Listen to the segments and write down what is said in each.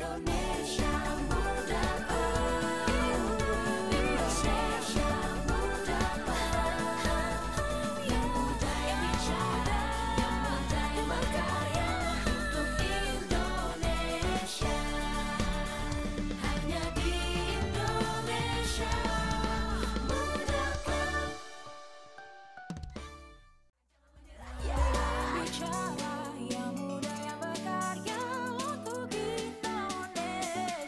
Indonesia Muda, Indonesia Muda, yang muda yang bicara, yang muda yang berkarya untuk Indonesia. Hanya di Indonesia Muda Club. Bicara yang muda yang berkarya untuk Indonesia.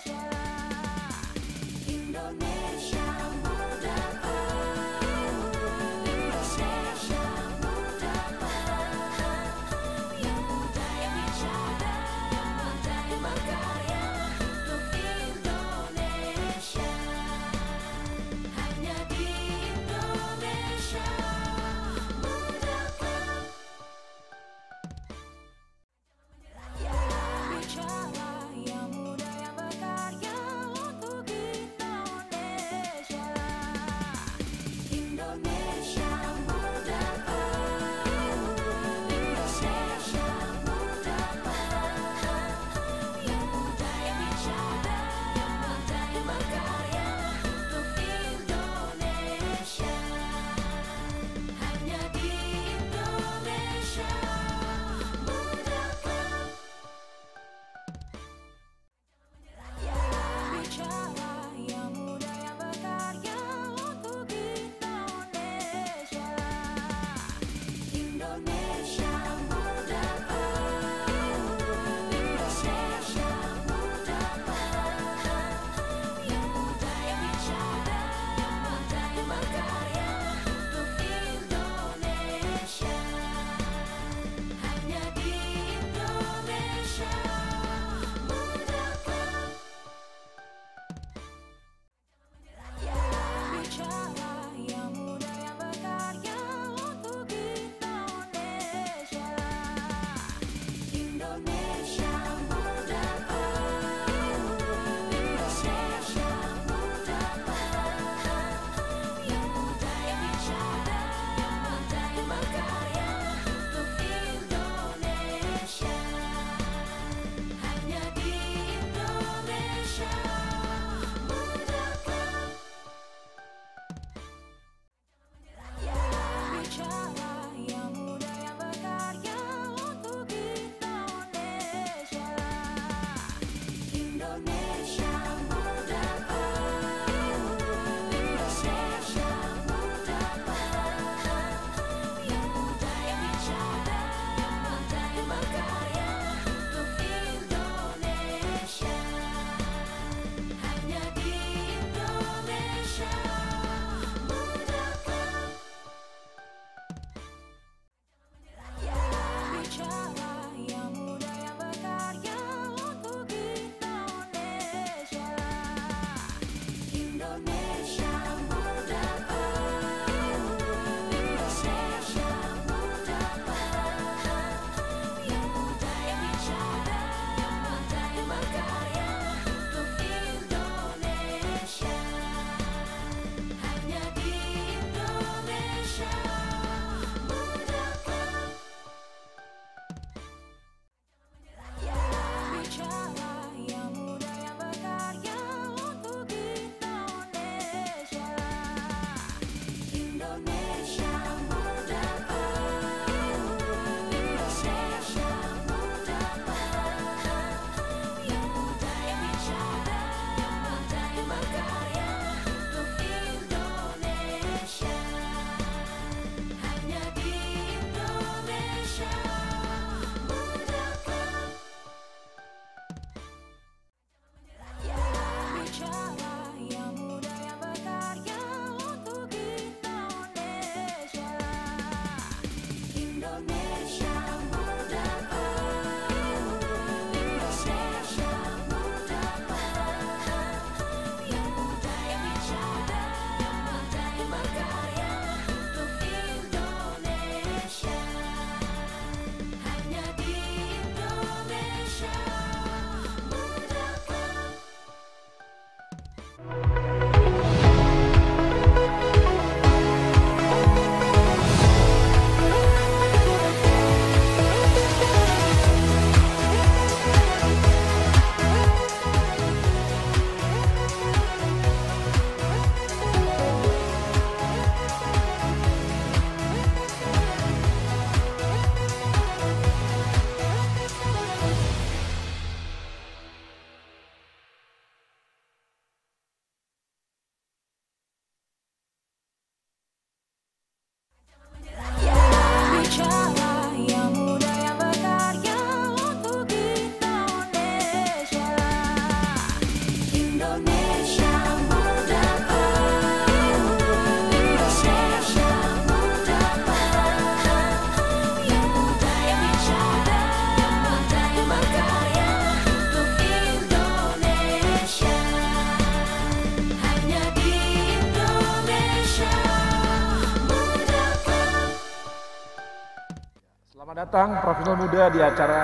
Selamat datang profesional muda di acara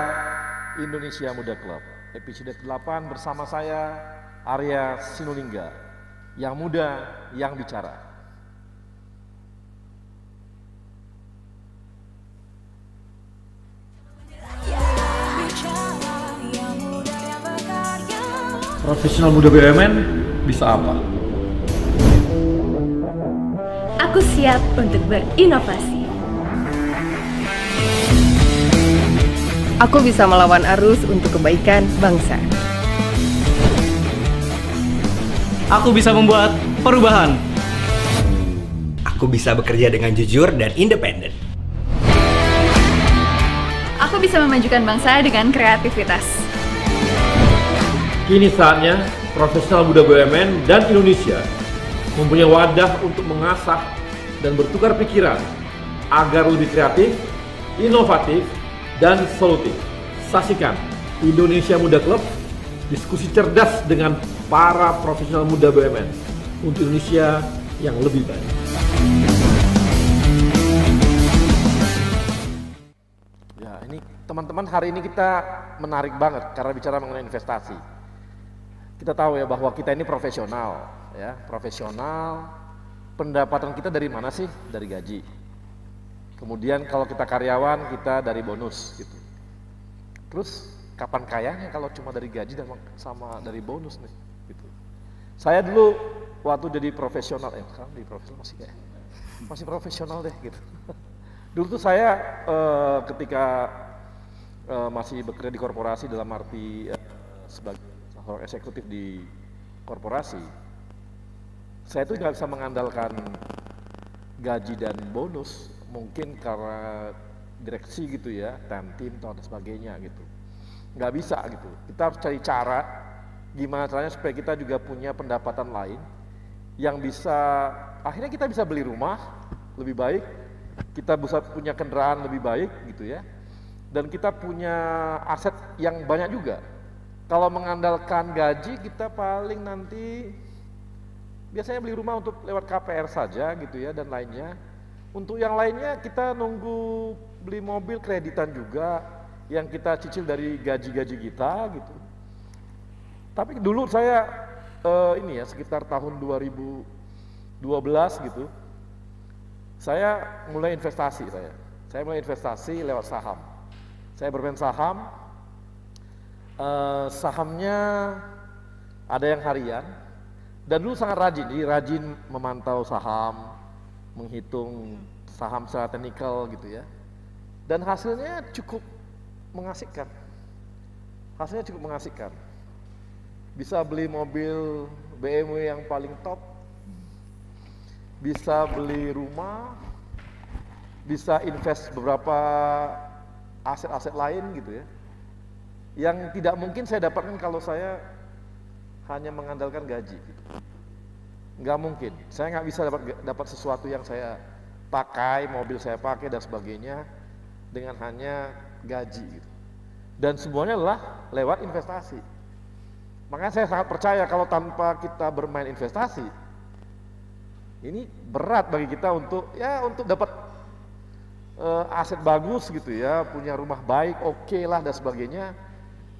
Indonesia Muda Club. Episode ke-8 bersama saya Arya Sinulinga. Yang muda, yang bicara. Profesional muda BUMN bisa apa? Aku siap untuk berinovasi. Aku bisa melawan arus untuk kebaikan bangsa. Aku bisa membuat perubahan. Aku bisa bekerja dengan jujur dan independen. Aku bisa memajukan bangsa dengan kreativitas. Kini saatnya profesional muda BUMN dan Indonesia mempunyai wadah untuk mengasah dan bertukar pikiran agar lebih kreatif, inovatif, dan solutif. Saksikan Indonesia Muda Club, diskusi cerdas dengan para profesional muda BUMN untuk Indonesia yang lebih baik. Ya, ini teman-teman, hari ini kita menarik banget karena bicara mengenai investasi. Kita tahu ya bahwa kita ini profesional, ya, profesional. Pendapatan kita dari mana sih? Dari gaji. Kemudian kalau kita karyawan, kita dari bonus gitu. Terus kapan kayanya kalau cuma dari gaji dan sama dari bonus nih gitu. Saya dulu waktu jadi profesional, sekarang di profesional masih profesional deh gitu. Dulu tuh saya ketika masih bekerja di korporasi dalam arti sebagai seorang eksekutif di korporasi, saya tuh nggak bisa mengandalkan gaji dan bonus, mungkin karena direksi gitu ya, tim dan sebagainya gitu. Nggak bisa gitu. Kita harus cari cara gimana caranya supaya kita juga punya pendapatan lain yang bisa, akhirnya kita bisa beli rumah lebih baik, kita bisa punya kendaraan lebih baik gitu ya, dan kita punya aset yang banyak juga. Kalau mengandalkan gaji, kita paling nanti biasanya beli rumah untuk lewat KPR saja gitu ya, dan lainnya. Untuk yang lainnya kita nunggu beli mobil kreditan juga yang kita cicil dari gaji-gaji kita gitu. Tapi dulu saya ini ya sekitar tahun 2012 gitu, saya mulai investasi. Saya mulai investasi lewat saham. Saya bermain saham, sahamnya ada yang harian, dan dulu sangat rajin, jadi rajin memantau saham, menghitung saham secara teknikal gitu ya, dan hasilnya cukup mengasihkan. Hasilnya cukup mengasihkan. Bisa beli mobil BMW yang paling top, bisa beli rumah, bisa invest beberapa aset-aset lain gitu ya, yang tidak mungkin saya dapatkan kalau saya hanya mengandalkan gaji gitu. Nggak mungkin, saya nggak bisa dapat sesuatu yang saya pakai, mobil saya pakai dan sebagainya dengan hanya gaji gitu. Dan semuanya adalah lewat investasi. Makanya saya sangat percaya kalau tanpa kita bermain investasi, ini berat bagi kita untuk dapat aset bagus gitu ya, punya rumah baik, oke lah dan sebagainya.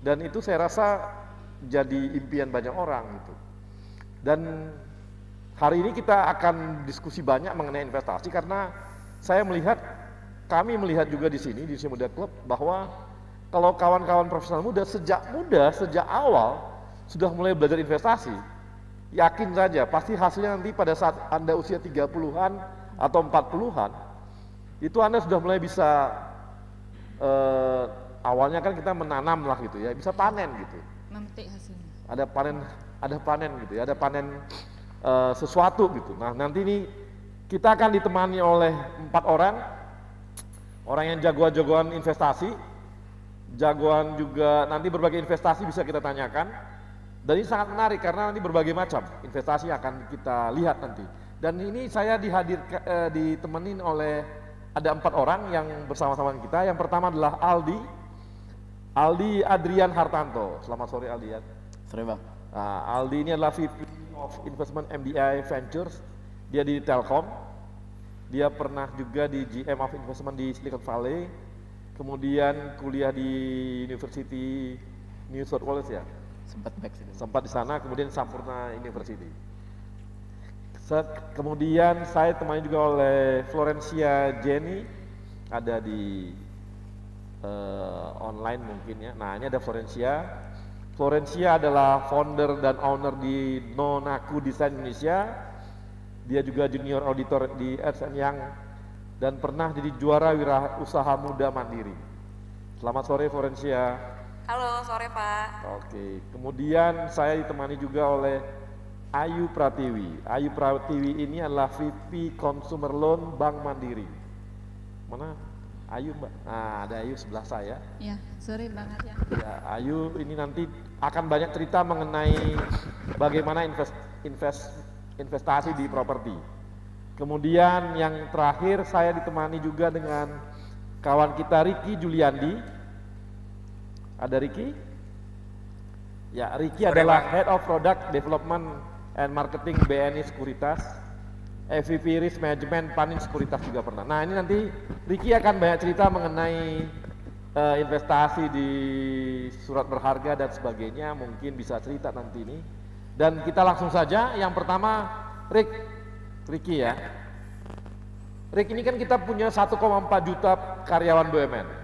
Dan itu saya rasa jadi impian banyak orang gitu. Dan hari ini kita akan diskusi banyak mengenai investasi karena kami melihat juga di sini di Indonesia Muda Club bahwa kalau kawan-kawan profesional muda, sejak awal sudah mulai belajar investasi, yakin saja pasti hasilnya nanti pada saat Anda usia 30-an atau 40-an, itu Anda sudah mulai bisa, awalnya kan kita menanam lah gitu ya, bisa panen gitu. Memetik hasilnya. Ada panen gitu ya, ada panen sesuatu gitu. Nah nanti ini kita akan ditemani oleh 4 orang yang jagoan investasi, jagoan juga nanti berbagai investasi bisa kita tanyakan. Dan ini sangat menarik karena nanti berbagai macam investasi akan kita lihat nanti. Dan ini saya ditemenin oleh ada 4 orang yang bersama-sama kita. Yang pertama adalah Aldi Adrian Hartanto. Selamat sore Aldi ya. Sore Bang. Nah, Aldi ini adalah VP of Investment MDI Ventures. Dia di Telkom. Dia pernah juga di GM of Investment di Silicon Valley. kemudian kuliah di University New South Wales ya, Sempat back sih. sempat di sana, kemudian Sampurna University. Kemudian saya temani juga oleh Florencia Jenny, ada di online mungkin ya. Nah ini ada Florencia. Florencia adalah founder dan owner di Nonaku Design Indonesia. Dia juga junior auditor di Ernst & Young dan pernah jadi juara wirausaha muda mandiri. Selamat sore Florencia. Halo, sore Pak. Oke, kemudian saya ditemani juga oleh Ayu Pratiwi. Ayu Pratiwi ini adalah VP Consumer Loan Bank Mandiri. Mana Ayu Mbak? Nah, ada Ayu sebelah saya. Ya, sore Bang Arya. Ya, Ayu ini nanti akan banyak cerita mengenai bagaimana investasi di properti. Kemudian yang terakhir saya ditemani juga dengan kawan kita Ricky Juliandi. Ada Ricky? Ya, Ricky adalah Head of Product Development and Marketing BNI Sekuritas, EVP Risk Management Panin Sekuritas juga pernah. Nah ini nanti Ricky akan banyak cerita mengenai investasi di surat berharga dan sebagainya, mungkin bisa cerita nanti ini. Dan kita langsung saja, yang pertama Ricky ya. Rick, ini kan kita punya 1,4 juta karyawan BUMN.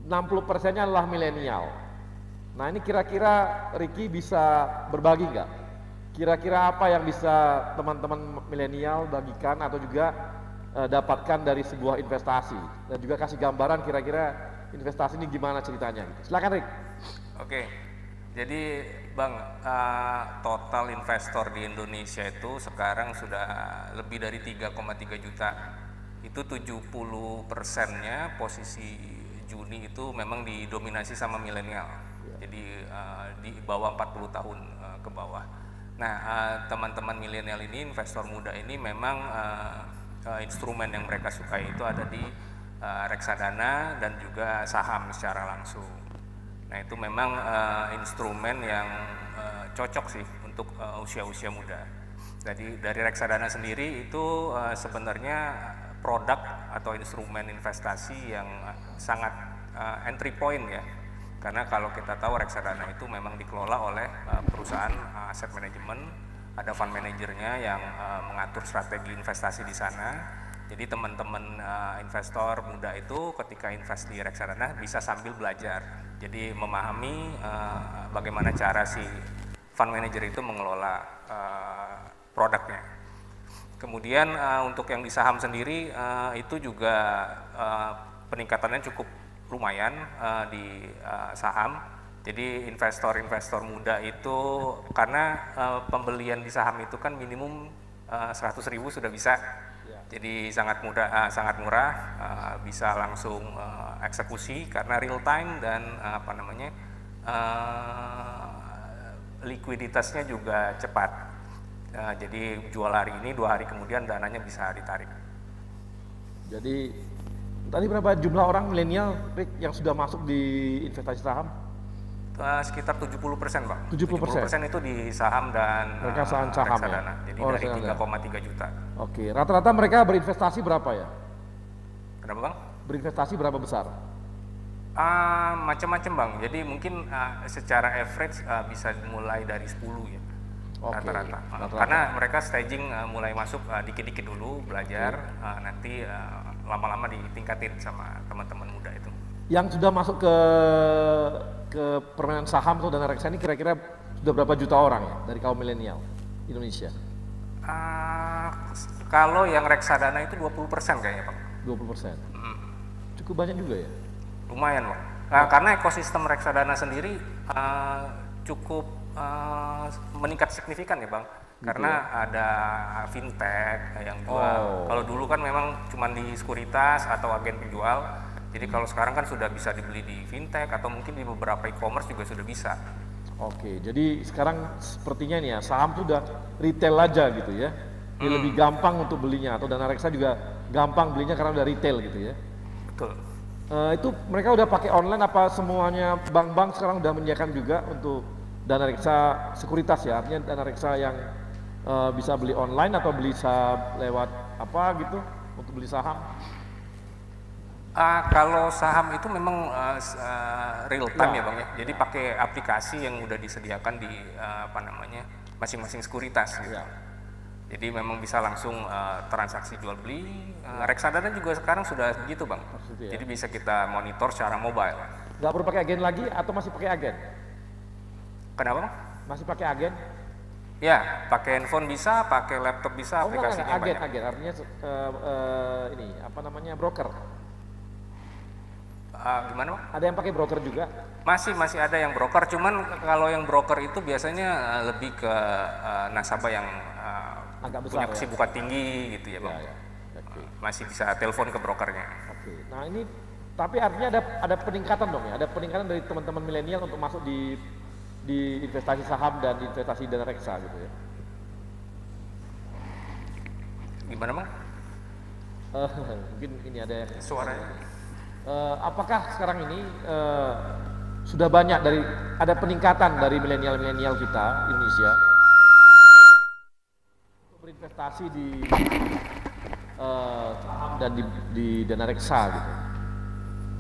60%-nya adalah milenial. Nah ini kira-kira Ricky bisa berbagi nggak? Kira-kira apa yang bisa teman-teman milenial bagikan atau juga dapatkan dari sebuah investasi? Dan juga kasih gambaran kira-kira investasi ini gimana ceritanya? Silakan Rick. Oke, jadi Bang, total investor di Indonesia itu sekarang sudah lebih dari 3,3 juta. Itu 70%-nya posisi Juni itu memang didominasi sama milenial. Jadi di bawah 40 tahun ke bawah. Nah, teman-teman milenial ini, investor muda ini memang instrumen yang mereka sukai itu ada di reksadana dan juga saham secara langsung. Nah, itu memang instrumen yang cocok sih untuk usia-usia muda. Jadi dari reksadana sendiri itu sebenarnya produk atau instrumen investasi yang sangat entry point ya. Karena kalau kita tahu reksadana itu memang dikelola oleh perusahaan aset manajemen, ada fund manajernya yang mengatur strategi investasi di sana. Jadi teman-teman investor muda itu ketika invest di reksadana bisa sambil belajar. Jadi memahami bagaimana cara si fund manager itu mengelola produknya. Kemudian untuk yang di saham sendiri itu juga peningkatannya cukup lumayan di saham. Jadi investor-investor muda itu karena pembelian di saham itu kan minimum 100.000 sudah bisa. Jadi sangat mudah, sangat murah, bisa langsung eksekusi karena real time dan likuiditasnya juga cepat. Jadi jual hari ini, 2 hari kemudian dananya bisa ditarik. Jadi tadi berapa jumlah orang milenial yang sudah masuk di investasi saham? Sekitar 70% Bang. 70% itu di saham dan reksadana saham reksadana. ya? Jadi dari 3,3 juta. Oke, rata-rata mereka berinvestasi berapa ya? Kenapa Bang? Berinvestasi berapa besar? Macam-macam Bang. Jadi mungkin secara average bisa mulai dari 10 ya. Rata-rata. Karena mereka staging mulai masuk dikit-dikit dulu belajar, nanti lama-lama ditingkatin sama teman-teman muda itu. Yang sudah masuk ke permainan saham atau dana reksadana ini kira-kira sudah berapa juta orang ya dari kaum milenial Indonesia? Kalau yang reksadana itu 20% kayaknya Bang. 20%. Cukup banyak juga ya? Lumayan Bang. Karena ekosistem reksadana sendiri cukup meningkat signifikan ya Bang. Karena ada fintech yang jual. Kalau dulu kan memang cuma di sekuritas atau agen penjual. Jadi kalau sekarang kan sudah bisa dibeli di fintech atau mungkin di beberapa e-commerce juga sudah bisa. Oke, jadi sekarang sepertinya nih ya saham tuh udah retail aja gitu ya. Jadi lebih gampang untuk belinya, atau dana reksa juga gampang belinya karena udah retail gitu ya. Betul. Itu mereka udah pakai online apa semuanya bank-bank sekarang udah menyediakan juga untuk dana reksa sekuritas ya, artinya dana reksa yang bisa beli online atau bisa lewat apa gitu untuk beli saham? Kalau saham itu memang real time ya Bang ya. Jadi pakai aplikasi yang udah disediakan di masing-masing sekuritas gitu. Jadi memang bisa langsung transaksi jual beli. Reksadana juga sekarang sudah begitu Bang. Jadi bisa kita monitor secara mobile. Nggak perlu pakai agen lagi atau masih pakai agen? Kenapa Bang? Masih pakai agen? Ya, pakai handphone bisa, pakai laptop bisa, aplikasinya agen, banyak. agen artinya broker. Gimana Bang? Ada yang pakai broker juga? Masih ada yang broker, cuman kalau yang broker itu biasanya lebih ke nasabah yang agak besar, punya kesibukan tinggi gitu ya Bang. Masih bisa telepon ke brokernya. Nah ini, tapi artinya ada peningkatan dong ya, ada peningkatan dari teman-teman milenial untuk masuk di investasi saham dan investasi dana reksa gitu ya. Gimana Bang? Mungkin ini ada suaranya. Apakah sekarang ini sudah banyak ada peningkatan dari milenial kita Indonesia untuk berinvestasi di saham dan di dana reksa gitu?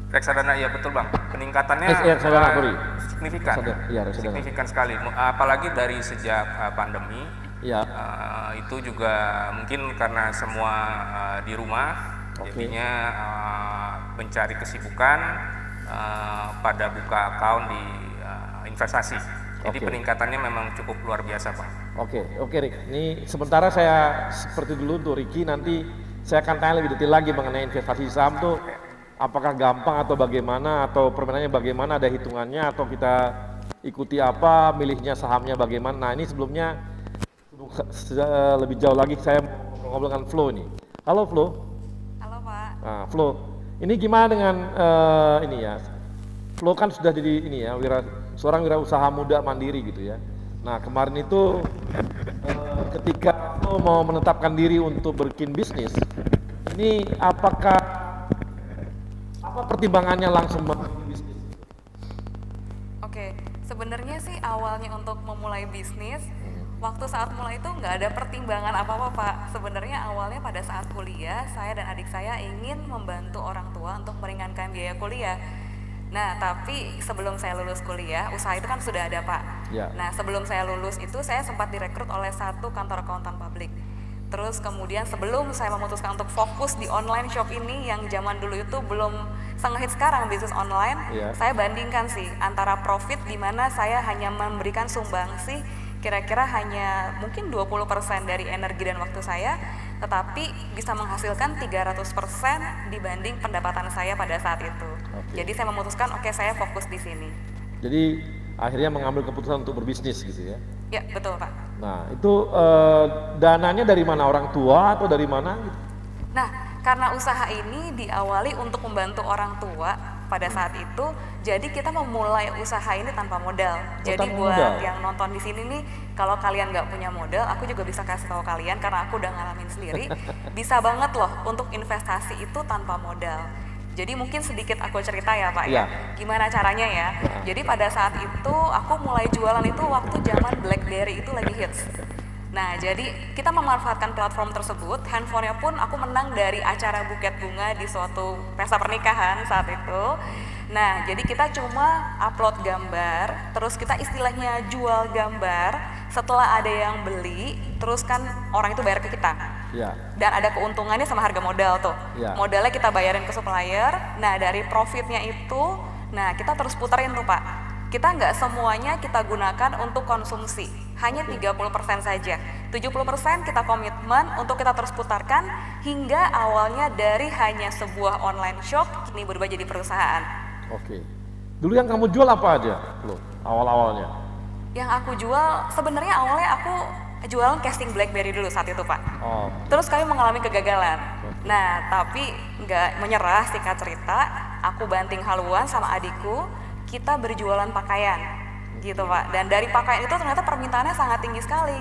Reksadana iya betul Bang. Peningkatannya signifikan. Signifikan sekali. Apalagi dari sejak pandemi. Itu juga mungkin karena semua di rumah, jadinya mencari kesibukan pada buka account di investasi. Jadi peningkatannya memang cukup luar biasa Pak. Oke Rick. Ini sementara saya seperti dulu untuk Ricky, nanti saya akan tanya lebih detail lagi mengenai investasi saham tuh apakah gampang atau bagaimana, atau permainannya bagaimana, ada hitungannya atau kita ikuti apa, milihnya sahamnya bagaimana. Nah ini sebelumnya lebih jauh lagi saya mau ngobrol dengan Flo ini. Halo Flo. Halo Pak. Nah, Flo, ini gimana dengan ini ya? Flo kan sudah jadi ini ya, seorang wirausaha muda mandiri gitu ya. Nah kemarin itu ketika Flo mau menetapkan diri untuk bikin bisnis, ini apa pertimbangannya langsung bisnis? Oke, sebenarnya sih awalnya untuk memulai bisnis, waktu saat mulai itu nggak ada pertimbangan apa-apa Pak. Sebenarnya awalnya pada saat kuliah, saya dan adik saya ingin membantu orang tua untuk meringankan biaya kuliah. Nah, tapi sebelum saya lulus kuliah, usaha itu kan sudah ada Pak. Nah, sebelum saya lulus itu saya sempat direkrut oleh satu kantor akuntan publik. Terus kemudian sebelum saya memutuskan untuk fokus di online shop ini yang zaman dulu itu belum sengit sekarang bisnis online, saya bandingkan sih antara profit di mana saya hanya memberikan sumbangsi kira-kira hanya mungkin 20% dari energi dan waktu saya, tetapi bisa menghasilkan 300% dibanding pendapatan saya pada saat itu. Jadi saya memutuskan saya fokus di sini. Jadi akhirnya mengambil keputusan untuk berbisnis gitu ya? Ya betul Pak. Nah itu dananya dari mana, orang tua atau dari mana gitu? Nah karena usaha ini diawali untuk membantu orang tua pada saat itu, jadi kita memulai usaha ini tanpa modal. Jadi buat yang nonton di sini nih, kalau kalian nggak punya modal, aku juga bisa kasih tahu kalian karena aku udah ngalamin sendiri, bisa banget loh untuk investasi itu tanpa modal. Jadi mungkin sedikit aku cerita ya Pak ya, gimana caranya ya. Jadi pada saat itu aku mulai jualan itu waktu zaman BlackBerry itu lagi hits. Nah jadi kita memanfaatkan platform tersebut, handphonenya pun aku menang dari acara buket bunga di suatu pesta pernikahan saat itu. Nah jadi kita cuma upload gambar, terus kita istilahnya jual gambar, setelah ada yang beli, terus kan orang itu bayar ke kita. Dan ada keuntungannya sama harga modal tuh. Modalnya kita bayarin ke supplier, nah dari profitnya itu, nah kita terus puterin tuh Pak. Kita nggak semuanya kita gunakan untuk konsumsi, hanya 30% saja. 70% kita komitmen untuk kita terus putarkan hingga awalnya dari hanya sebuah online shop, kini berubah jadi perusahaan. Dulu yang kamu jual apa aja, Flo, awal-awalnya? Yang aku jual, sebenarnya awalnya aku jualan casing BlackBerry dulu saat itu Pak. Terus kami mengalami kegagalan. Nah tapi nggak menyerah, singkat cerita, aku banting haluan sama adikku, kita berjualan pakaian gitu Pak. Dan dari pakaian itu ternyata permintaannya sangat tinggi sekali.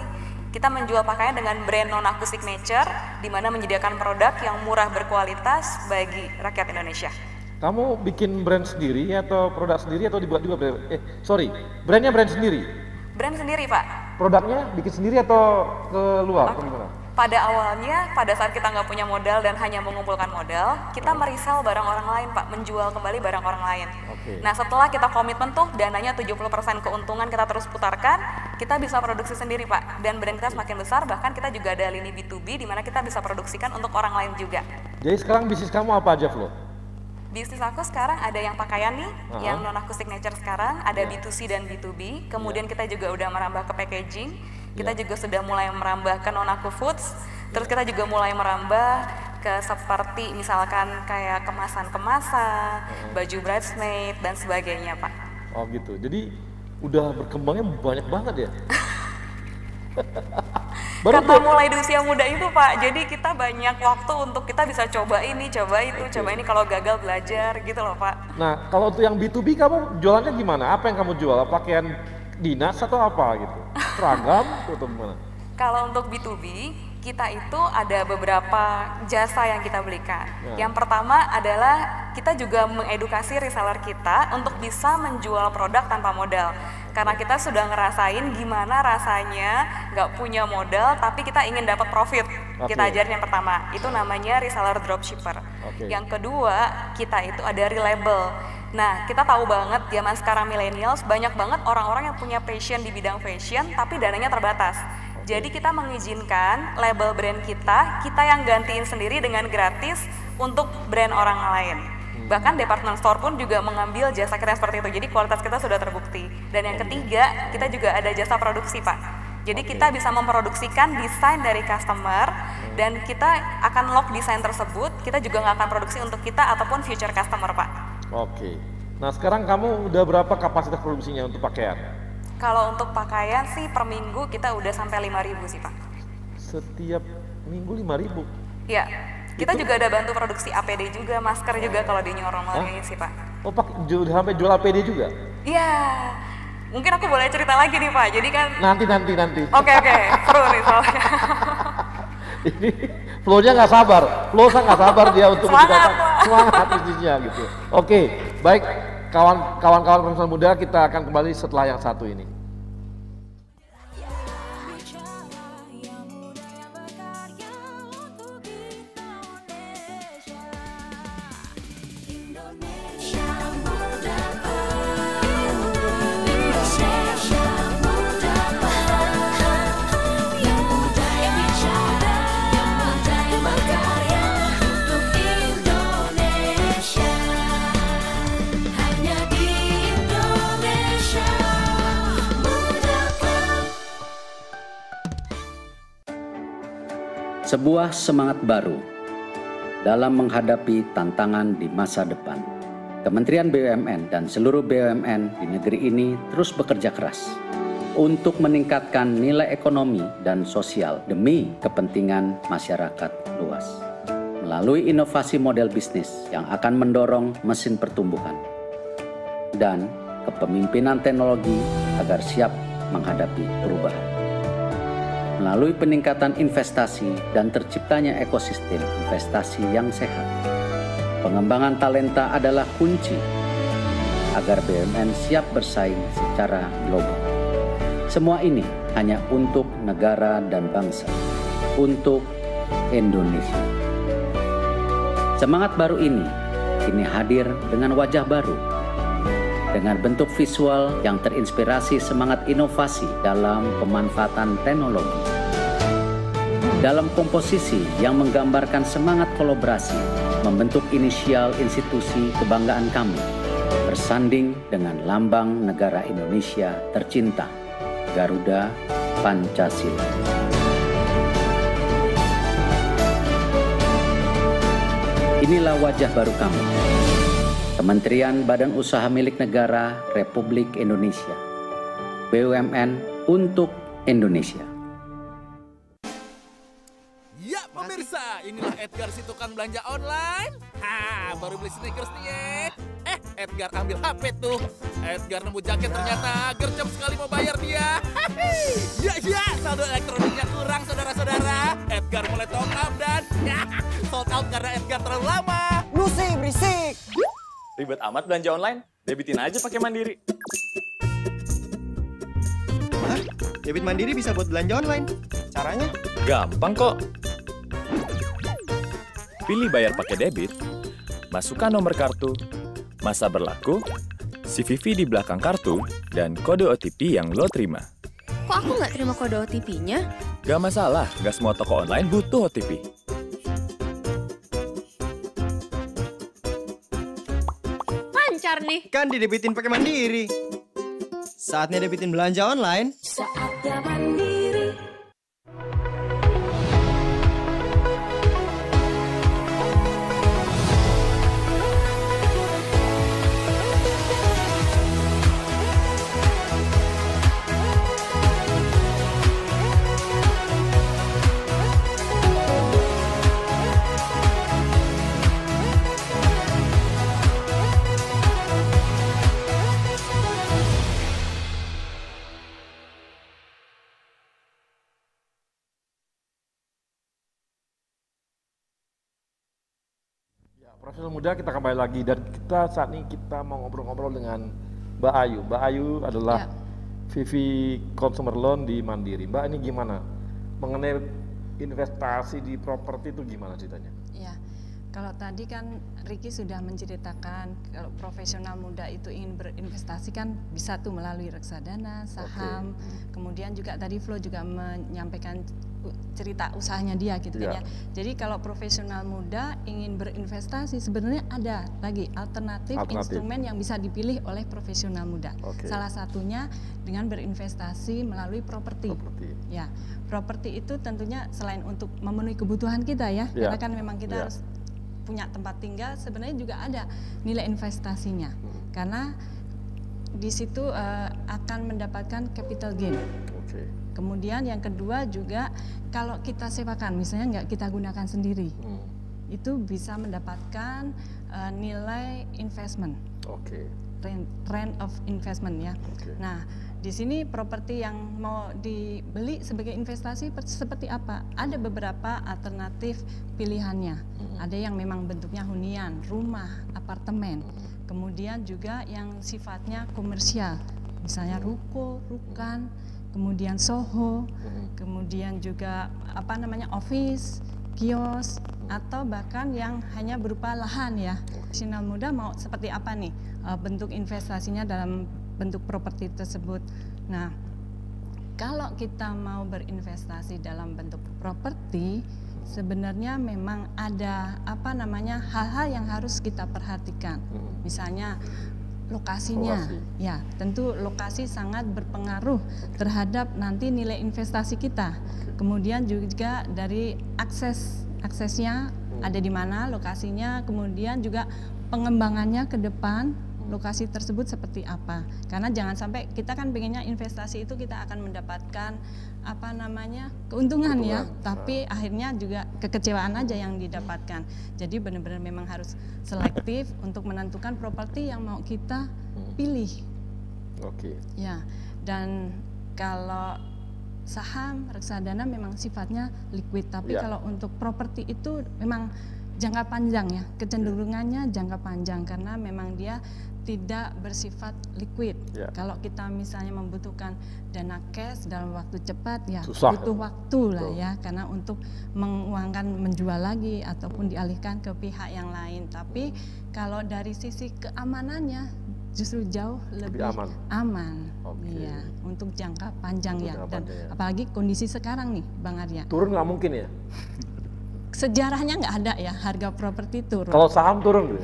Kita menjual pakaian dengan brand Nonaku Signature, di mana menyediakan produk yang murah berkualitas bagi rakyat Indonesia. Kamu bikin brand sendiri atau produk sendiri atau dibuat juga? Brandnya brand sendiri? Brand sendiri Pak. Produknya bikin sendiri atau ke luar? Pada awalnya, pada saat kita nggak punya modal dan hanya mengumpulkan modal, kita merisel barang orang lain, Pak, menjual kembali barang orang lain. Nah, setelah kita komitmen tuh dananya 70% keuntungan kita terus putarkan, kita bisa produksi sendiri, Pak. Dan brand kita semakin besar, bahkan kita juga ada lini B2B di mana kita bisa produksikan untuk orang lain juga. Jadi sekarang bisnis kamu apa aja, Flo? Bisnis aku sekarang ada yang pakaian nih, yang non aku signature sekarang, ada B2C dan B2B. Kemudian kita juga udah merambah ke packaging. Kita juga sudah mulai merambah ke non aku foods. Terus kita juga mulai merambah ke seperti misalkan kayak kemasan-kemasan, baju bridesmaid dan sebagainya, Pak. Oh gitu. Jadi udah berkembangnya banyak banget ya. Karena mulai di usia muda itu, Pak, jadi kita banyak waktu untuk kita bisa coba ini, coba itu, coba ini, kalau gagal belajar gitu loh, Pak. Nah, kalau untuk yang B2B kamu jualannya gimana? Apa yang kamu jual? Pakaian dinas atau apa gitu? Seragam atau gimana? Kalau untuk B2B, kita itu ada beberapa jasa yang kita belikan. Yang pertama adalah kita juga mengedukasi reseller kita untuk bisa menjual produk tanpa modal. Karena kita sudah ngerasain gimana rasanya nggak punya modal tapi kita ingin dapat profit. Kita ajarin yang pertama, itu namanya reseller dropshipper. Yang kedua, kita itu ada relabel. Nah, kita tahu banget zaman sekarang millennials banyak banget orang-orang yang punya passion di bidang fashion tapi dananya terbatas. Jadi kita mengizinkan label brand kita yang gantiin sendiri dengan gratis untuk brand orang lain. Bahkan department store pun juga mengambil jasa kita seperti itu. Jadi kualitas kita sudah terbukti. Dan yang ketiga, kita juga ada jasa produksi, Pak. Jadi kita bisa memproduksikan desain dari customer dan kita akan lock desain tersebut. Kita juga nggak akan produksi untuk kita ataupun future customer, Pak. Oke. Nah, sekarang kamu udah berapa kapasitas produksinya untuk pakaian? Kalau untuk pakaian sih per minggu kita udah sampai 5.000 sih, Pak. Setiap minggu 5.000? Iya. Kita juga ada bantu produksi APD juga, masker juga kalau di new normal ini sih, Pak. Oh, sampai jual APD juga? Iya. Mungkin aku boleh cerita lagi nih, Pak. Jadi kan Nanti. Oke, seru nih soalnya. Ini Flo-nya nggak sabar. Flo nggak sabar dia untuk semangat bisnisnya gitu. Oke, baik. Kawan-kawan profesional muda, kita akan kembali setelah yang satu ini. Sebuah semangat baru dalam menghadapi tantangan di masa depan. Kementerian BUMN dan seluruh BUMN di negeri ini terus bekerja keras untuk meningkatkan nilai ekonomi dan sosial demi kepentingan masyarakat luas. Melalui inovasi model bisnis yang akan mendorong mesin pertumbuhan dan kepemimpinan teknologi agar siap menghadapi perubahan. Melalui peningkatan investasi dan terciptanya ekosistem investasi yang sehat. Pengembangan talenta adalah kunci agar BUMN siap bersaing secara global. Semua ini hanya untuk negara dan bangsa, untuk Indonesia. Semangat baru ini kini hadir dengan wajah baru, dengan bentuk visual yang terinspirasi semangat inovasi dalam pemanfaatan teknologi. Dalam komposisi yang menggambarkan semangat kolaborasi, membentuk inisial institusi kebanggaan kami, bersanding dengan lambang negara Indonesia tercinta, Garuda Pancasila. Inilah wajah baru kami, Kementerian Badan Usaha Milik Negara Republik Indonesia, BUMN untuk Indonesia. Ya pemirsa, inilah Edgar si tukang belanja online. Baru beli sneakers nih ya. Edgar ambil HP tuh. Edgar nemu jaket ternyata gercep sekali mau bayar dia. Ya, saldo elektroniknya kurang saudara-saudara. Edgar mulai top up dan sold out karena Edgar terlalu lama. Lu sih berisik. Ribet amat belanja online, debitin aja pakai Mandiri. Hah? Debit Mandiri bisa buat belanja online? Caranya? Gampang kok. Pilih bayar pakai debit, masukkan nomor kartu, masa berlaku, CVV di belakang kartu, dan kode OTP yang lo terima. Kok aku nggak terima kode OTP-nya? Gak masalah, gak semua toko online butuh OTP. Lancar nih. Kan didebitin pakai Mandiri. Saatnya debitin belanja online. Saatnya Mandiri. Profesional muda, kita kembali lagi dan kita saat ini kita mau ngobrol-ngobrol dengan Mbak Ayu. Mbak Ayu adalah VP Consumer Loan di Mandiri. Mbak, ini gimana mengenai investasi di properti itu gimana ceritanya? Ya, kalau tadi kan Ricky sudah menceritakan kalau profesional muda itu ingin berinvestasi kan bisa tuh melalui reksadana, saham, kemudian juga tadi Flo juga menyampaikan cerita usahanya dia gitu kan ya. Jadi kalau profesional muda ingin berinvestasi sebenarnya ada lagi alternatif instrumen yang bisa dipilih oleh profesional muda. Salah satunya dengan berinvestasi melalui properti. Ya, properti itu tentunya selain untuk memenuhi kebutuhan kita ya, karena kan memang kita harus punya tempat tinggal, sebenarnya juga ada nilai investasinya. Karena di situ akan mendapatkan capital gain. Kemudian yang kedua juga kalau kita sewakan, misalnya nggak kita gunakan sendiri, itu bisa mendapatkan nilai investment, rent of investment ya. Nah, di sini properti yang mau dibeli sebagai investasi seperti apa? Ada beberapa alternatif pilihannya. Ada yang memang bentuknya hunian, rumah, apartemen. Kemudian juga yang sifatnya komersial, misalnya ruko, rukan, kemudian Soho, kemudian juga apa namanya office, kios, atau bahkan yang hanya berupa lahan ya. Profesional muda mau seperti apa nih bentuk investasinya dalam bentuk properti tersebut. Nah, kalau kita mau berinvestasi dalam bentuk properti, sebenarnya memang ada apa namanya hal-hal yang harus kita perhatikan. Misalnya lokasinya, ya tentu lokasi sangat berpengaruh terhadap nanti nilai investasi kita. Kemudian juga dari aksesnya ada di mana lokasinya, kemudian juga pengembangannya ke depan lokasi tersebut seperti apa. Karena jangan sampai kita kan pengennya investasi itu kita akan mendapatkan apa namanya keuntungan ya, tapi akhirnya juga kekecewaan aja yang didapatkan. Jadi benar-benar memang harus selektif untuk menentukan properti yang mau kita pilih. Ya, dan kalau saham, reksadana memang sifatnya liquid, tapi kalau untuk properti itu memang jangka panjang ya, kecenderungannya jangka panjang karena memang dia tidak bersifat liquid. Kalau kita misalnya membutuhkan dana cash dalam waktu cepat ya butuh waktu lah ya, karena untuk menguangkan menjual lagi ataupun dialihkan ke pihak yang lain. Tapi kalau dari sisi keamanannya justru jauh lebih aman. Iya, untuk jangka panjang ya. Dan apalagi kondisi sekarang nih Bang Arya. Turun nggak mungkin ya? Sejarahnya nggak ada ya harga properti turun. Kalau saham turun,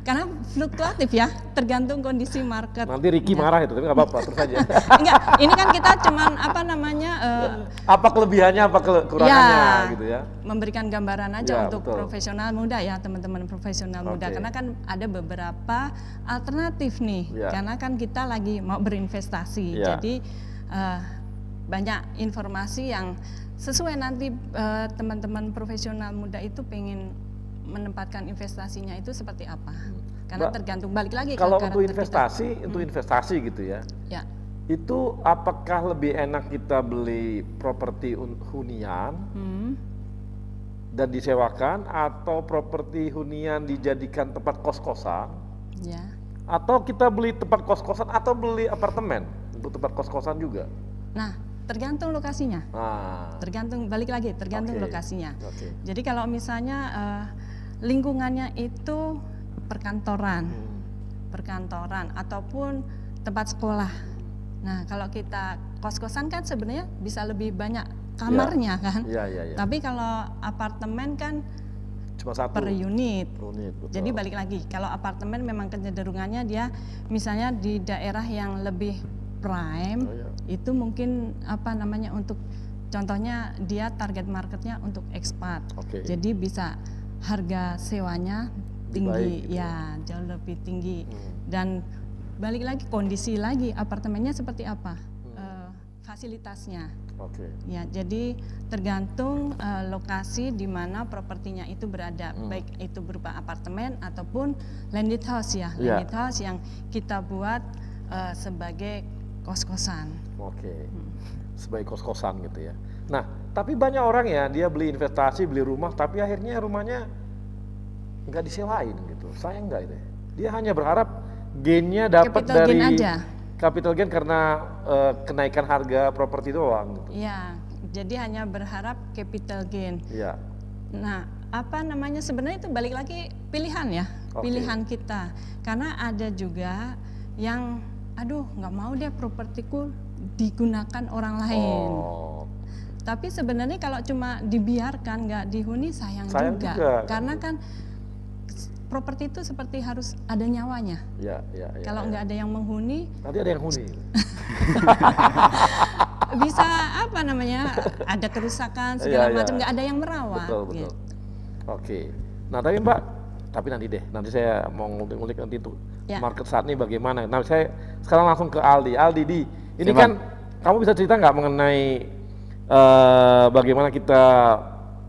karena fluktuatif ya, tergantung kondisi market. Nanti Ricky marah itu, tapi nggak apa-apa, terus aja. Enggak, ini kan kita cuman apa namanya? Apa kelebihannya, apa kekurangannya, gitu ya? Memberikan gambaran aja untuk profesional muda ya, teman-teman profesional muda. Karena kan ada beberapa alternatif nih, karena kan kita lagi mau berinvestasi, jadi banyak informasi yang sesuai nanti teman-teman profesional muda itu pengen menempatkan investasinya itu seperti apa. Karena tergantung balik lagi kalau untuk investasi, untuk investasi gitu ya. Itu apakah lebih enak kita beli properti hunian dan disewakan atau properti hunian dijadikan tempat kos-kosan? Atau kita beli tempat kos-kosan atau beli apartemen untuk tempat kos-kosan juga? Nah, Tergantung lokasinya. Tergantung lokasinya. Jadi kalau misalnya lingkungannya itu perkantoran ataupun tempat sekolah. Nah, kalau kita kos-kosan kan sebenarnya bisa lebih banyak kamarnya kan. Tapi kalau apartemen kan cuma satu per unit. Betul. Jadi balik lagi, kalau apartemen memang kecenderungannya dia misalnya di daerah yang lebih prime, itu mungkin untuk contohnya dia target marketnya untuk ekspat. Jadi bisa harga sewanya tinggi, jauh lebih tinggi. Dan balik lagi kondisi lagi apartemennya seperti apa, fasilitasnya. Ya, jadi tergantung lokasi di mana propertinya itu berada, baik itu berupa apartemen ataupun landed house ya, landed house yang kita buat sebagai kos-kosan. Sebagai kos-kosan gitu ya. Nah, tapi banyak orang ya dia beli investasi, beli rumah, tapi akhirnya rumahnya nggak disewain gitu. Sayang nggak itu? Dia hanya berharap gainnya dapat dari capital gain karena kenaikan harga properti doang gitu. Iya, jadi hanya berharap capital gain. Nah, sebenarnya itu balik lagi pilihan ya, pilihan kita. Karena ada juga yang nggak mau deh propertiku digunakan orang lain. Tapi sebenarnya kalau cuma dibiarkan nggak dihuni sayang juga. Karena kan properti itu seperti harus ada nyawanya. Kalau nggak ada yang menghuni, nanti ada yang huni. Bisa ada kerusakan segala macam, nggak ada yang merawat. Betul. Gitu. Nah tapi Mbak, nanti saya mau ngulik nanti itu market saat ini bagaimana. Nah saya sekarang langsung ke Aldi. Ini kan kamu bisa cerita nggak mengenai bagaimana kita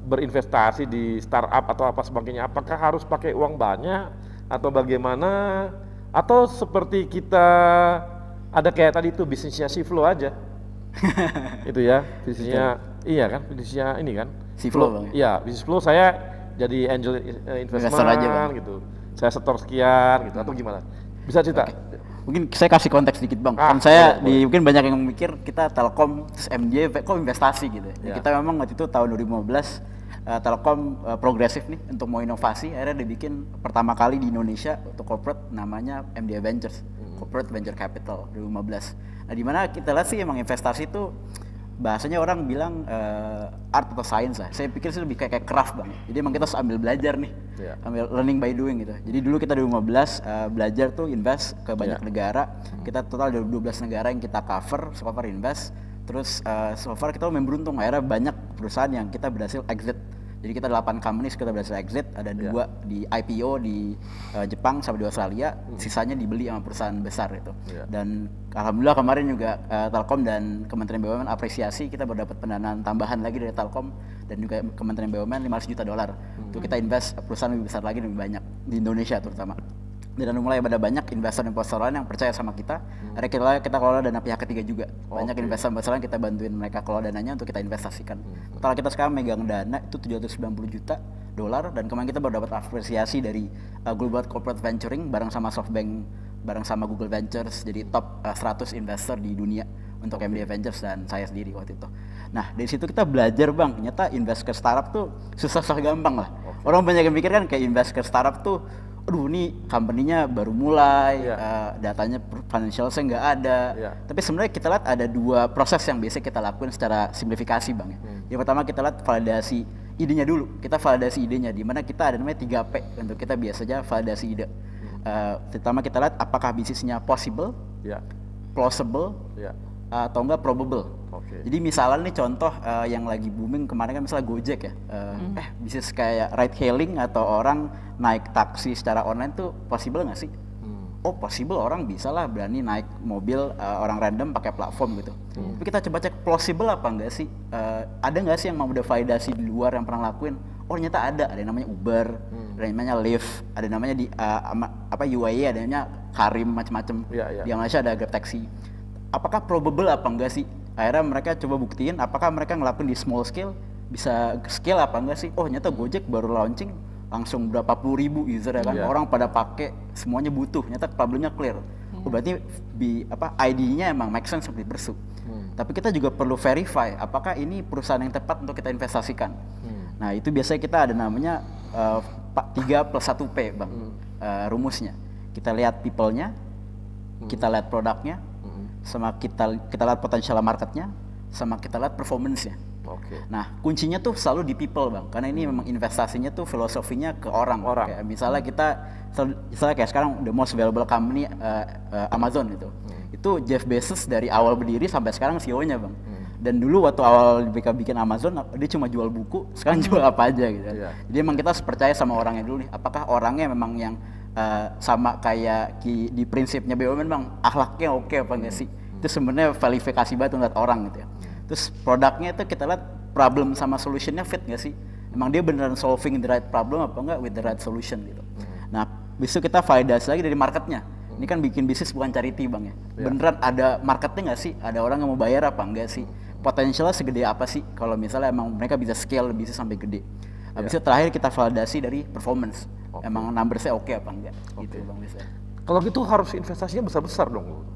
berinvestasi di startup atau apa sebagainya? Apakah harus pakai uang banyak atau bagaimana? Atau seperti kita ada kayak tadi itu bisnisnya Siflo aja, itu ya bisnisnya, bisnisnya ini kan Siflo. Iya, bisnis Flow saya jadi angel investment aja, gitu. Saya setor sekian gitu atau gimana? Bisa cerita? Mungkin saya kasih konteks dikit Bang. Kan saya mungkin banyak yang mikir kita Telkom, terus MJ kok investasi gitu. Kita memang waktu itu tahun 2015 Telkom progresif nih untuk mau inovasi, akhirnya dibikin pertama kali di Indonesia untuk corporate namanya MDA Ventures, Corporate Venture Capital 2015. Nah di mana kita lihat sih emang investasi itu bahasanya orang bilang art atau science lah. Saya pikir sih lebih kayak craft Bang. Jadi emang kita harus ambil belajar nih, ambil learning by doing gitu. Jadi dulu kita 2015 belajar tuh invest ke banyak negara. Kita total ada 12 negara yang kita cover invest. Terus so far kita lumayan beruntung, akhirnya banyak perusahaan yang kita berhasil exit. Jadi kita 8 companies kita berhasil exit, ada 2 di IPO di Jepang sama di Australia, sisanya dibeli sama perusahaan besar itu. Dan alhamdulillah kemarin juga Telkom dan Kementerian BUMN apresiasi kita baru dapat pendanaan tambahan lagi dari Telkom dan juga Kementerian BUMN $500 juta. Untuk kita invest perusahaan lebih besar lagi lebih banyak di Indonesia terutama. Dan mulai ada banyak investor-investor lain yang percaya sama kita. Akhirnya kita kelola dana pihak ketiga juga. Banyak investor-investor lain kita bantuin mereka kelola dananya untuk kita investasikan. Total kita sekarang megang dana itu $790 juta dan kemarin kita baru dapat apresiasi dari Global Corporate Venturing bareng sama SoftBank, bareng sama Google Ventures, jadi top 100 investor di dunia untuk MDA Ventures dan saya sendiri waktu itu. Nah dari situ kita belajar Bang, ternyata invest ke startup tuh susah gampang lah. Orang banyak yang mikir kan kayak invest ke startup tuh aduh ini company-nya baru mulai, datanya financial-nya nggak ada. Tapi sebenarnya kita lihat ada 2 proses yang biasa kita lakukan secara simplifikasi Bang. Yang pertama kita lihat validasi idenya dulu. Kita validasi idenya, di mana kita ada namanya 3P untuk kita biasanya validasi ide. Pertama kita lihat apakah bisnisnya possible, plausible, atau enggak probable. Jadi misalnya nih contoh yang lagi booming kemarin kan misalnya Gojek ya, bisnis kayak ride hailing atau orang naik taksi secara online tuh possible nggak sih? Oh possible, orang bisa lah berani naik mobil orang random pakai platform gitu. Tapi kita coba cek plausible apa enggak sih? Ada nggak sih yang mau udah validasi di luar yang pernah lakuin? Oh ternyata ada yang namanya Uber, ada yang namanya Lyft, ada namanya di UAE, ada yang namanya Karim macam-macam. Di Malaysia ada Grab Taxi. Apakah probable apa enggak sih? Akhirnya mereka coba buktiin apakah mereka ngelakuin di small scale bisa scale apa enggak sih? Oh ternyata Gojek baru launching langsung berapa puluh ribu user ya kan, orang pada pakai, semuanya butuh, ternyata problemnya clear. Oh berarti ID-nya emang make sense seperti Pursue. Tapi kita juga perlu verify apakah ini perusahaan yang tepat untuk kita investasikan. Nah itu biasanya kita ada namanya 3+1P Bang, rumusnya. Kita lihat people-nya, kita lihat produknya, sama kita lihat potensial marketnya, sama kita lihat performance-nya. Nah kuncinya tuh selalu di people Bang, karena ini memang investasinya tuh filosofinya ke orang. Kayak misalnya misalnya kayak sekarang the most valuable company Amazon itu Jeff Bezos dari awal berdiri sampai sekarang CEO-nya Bang. Dan dulu waktu awal mereka bikin Amazon, dia cuma jual buku, sekarang jual apa aja gitu. Jadi emang kita harus percaya sama orangnya dulu nih, apakah orangnya memang yang sama kayak di prinsipnya BUMN Bang, akhlaknya oke apa enggak sih? Itu sebenarnya verifikasi banget untuk orang gitu ya. Terus produknya itu kita lihat problem sama solutionnya fit nggak sih? Emang dia beneran solving the right problem apa enggak with the right solution gitu. Nah, besok kita validasi lagi dari marketnya. Ini kan bikin bisnis bukan charity Bang ya. Beneran ada marketnya nggak sih? Ada orang yang mau bayar apa enggak sih? Potensialnya segede apa sih kalau misalnya emang mereka bisa scale bisnis sampai gede. Habis itu terakhir kita validasi dari performance. Emang numbersnya oke apa enggak gitu Bang biasanya. Kalau gitu harus investasinya besar-besar dong.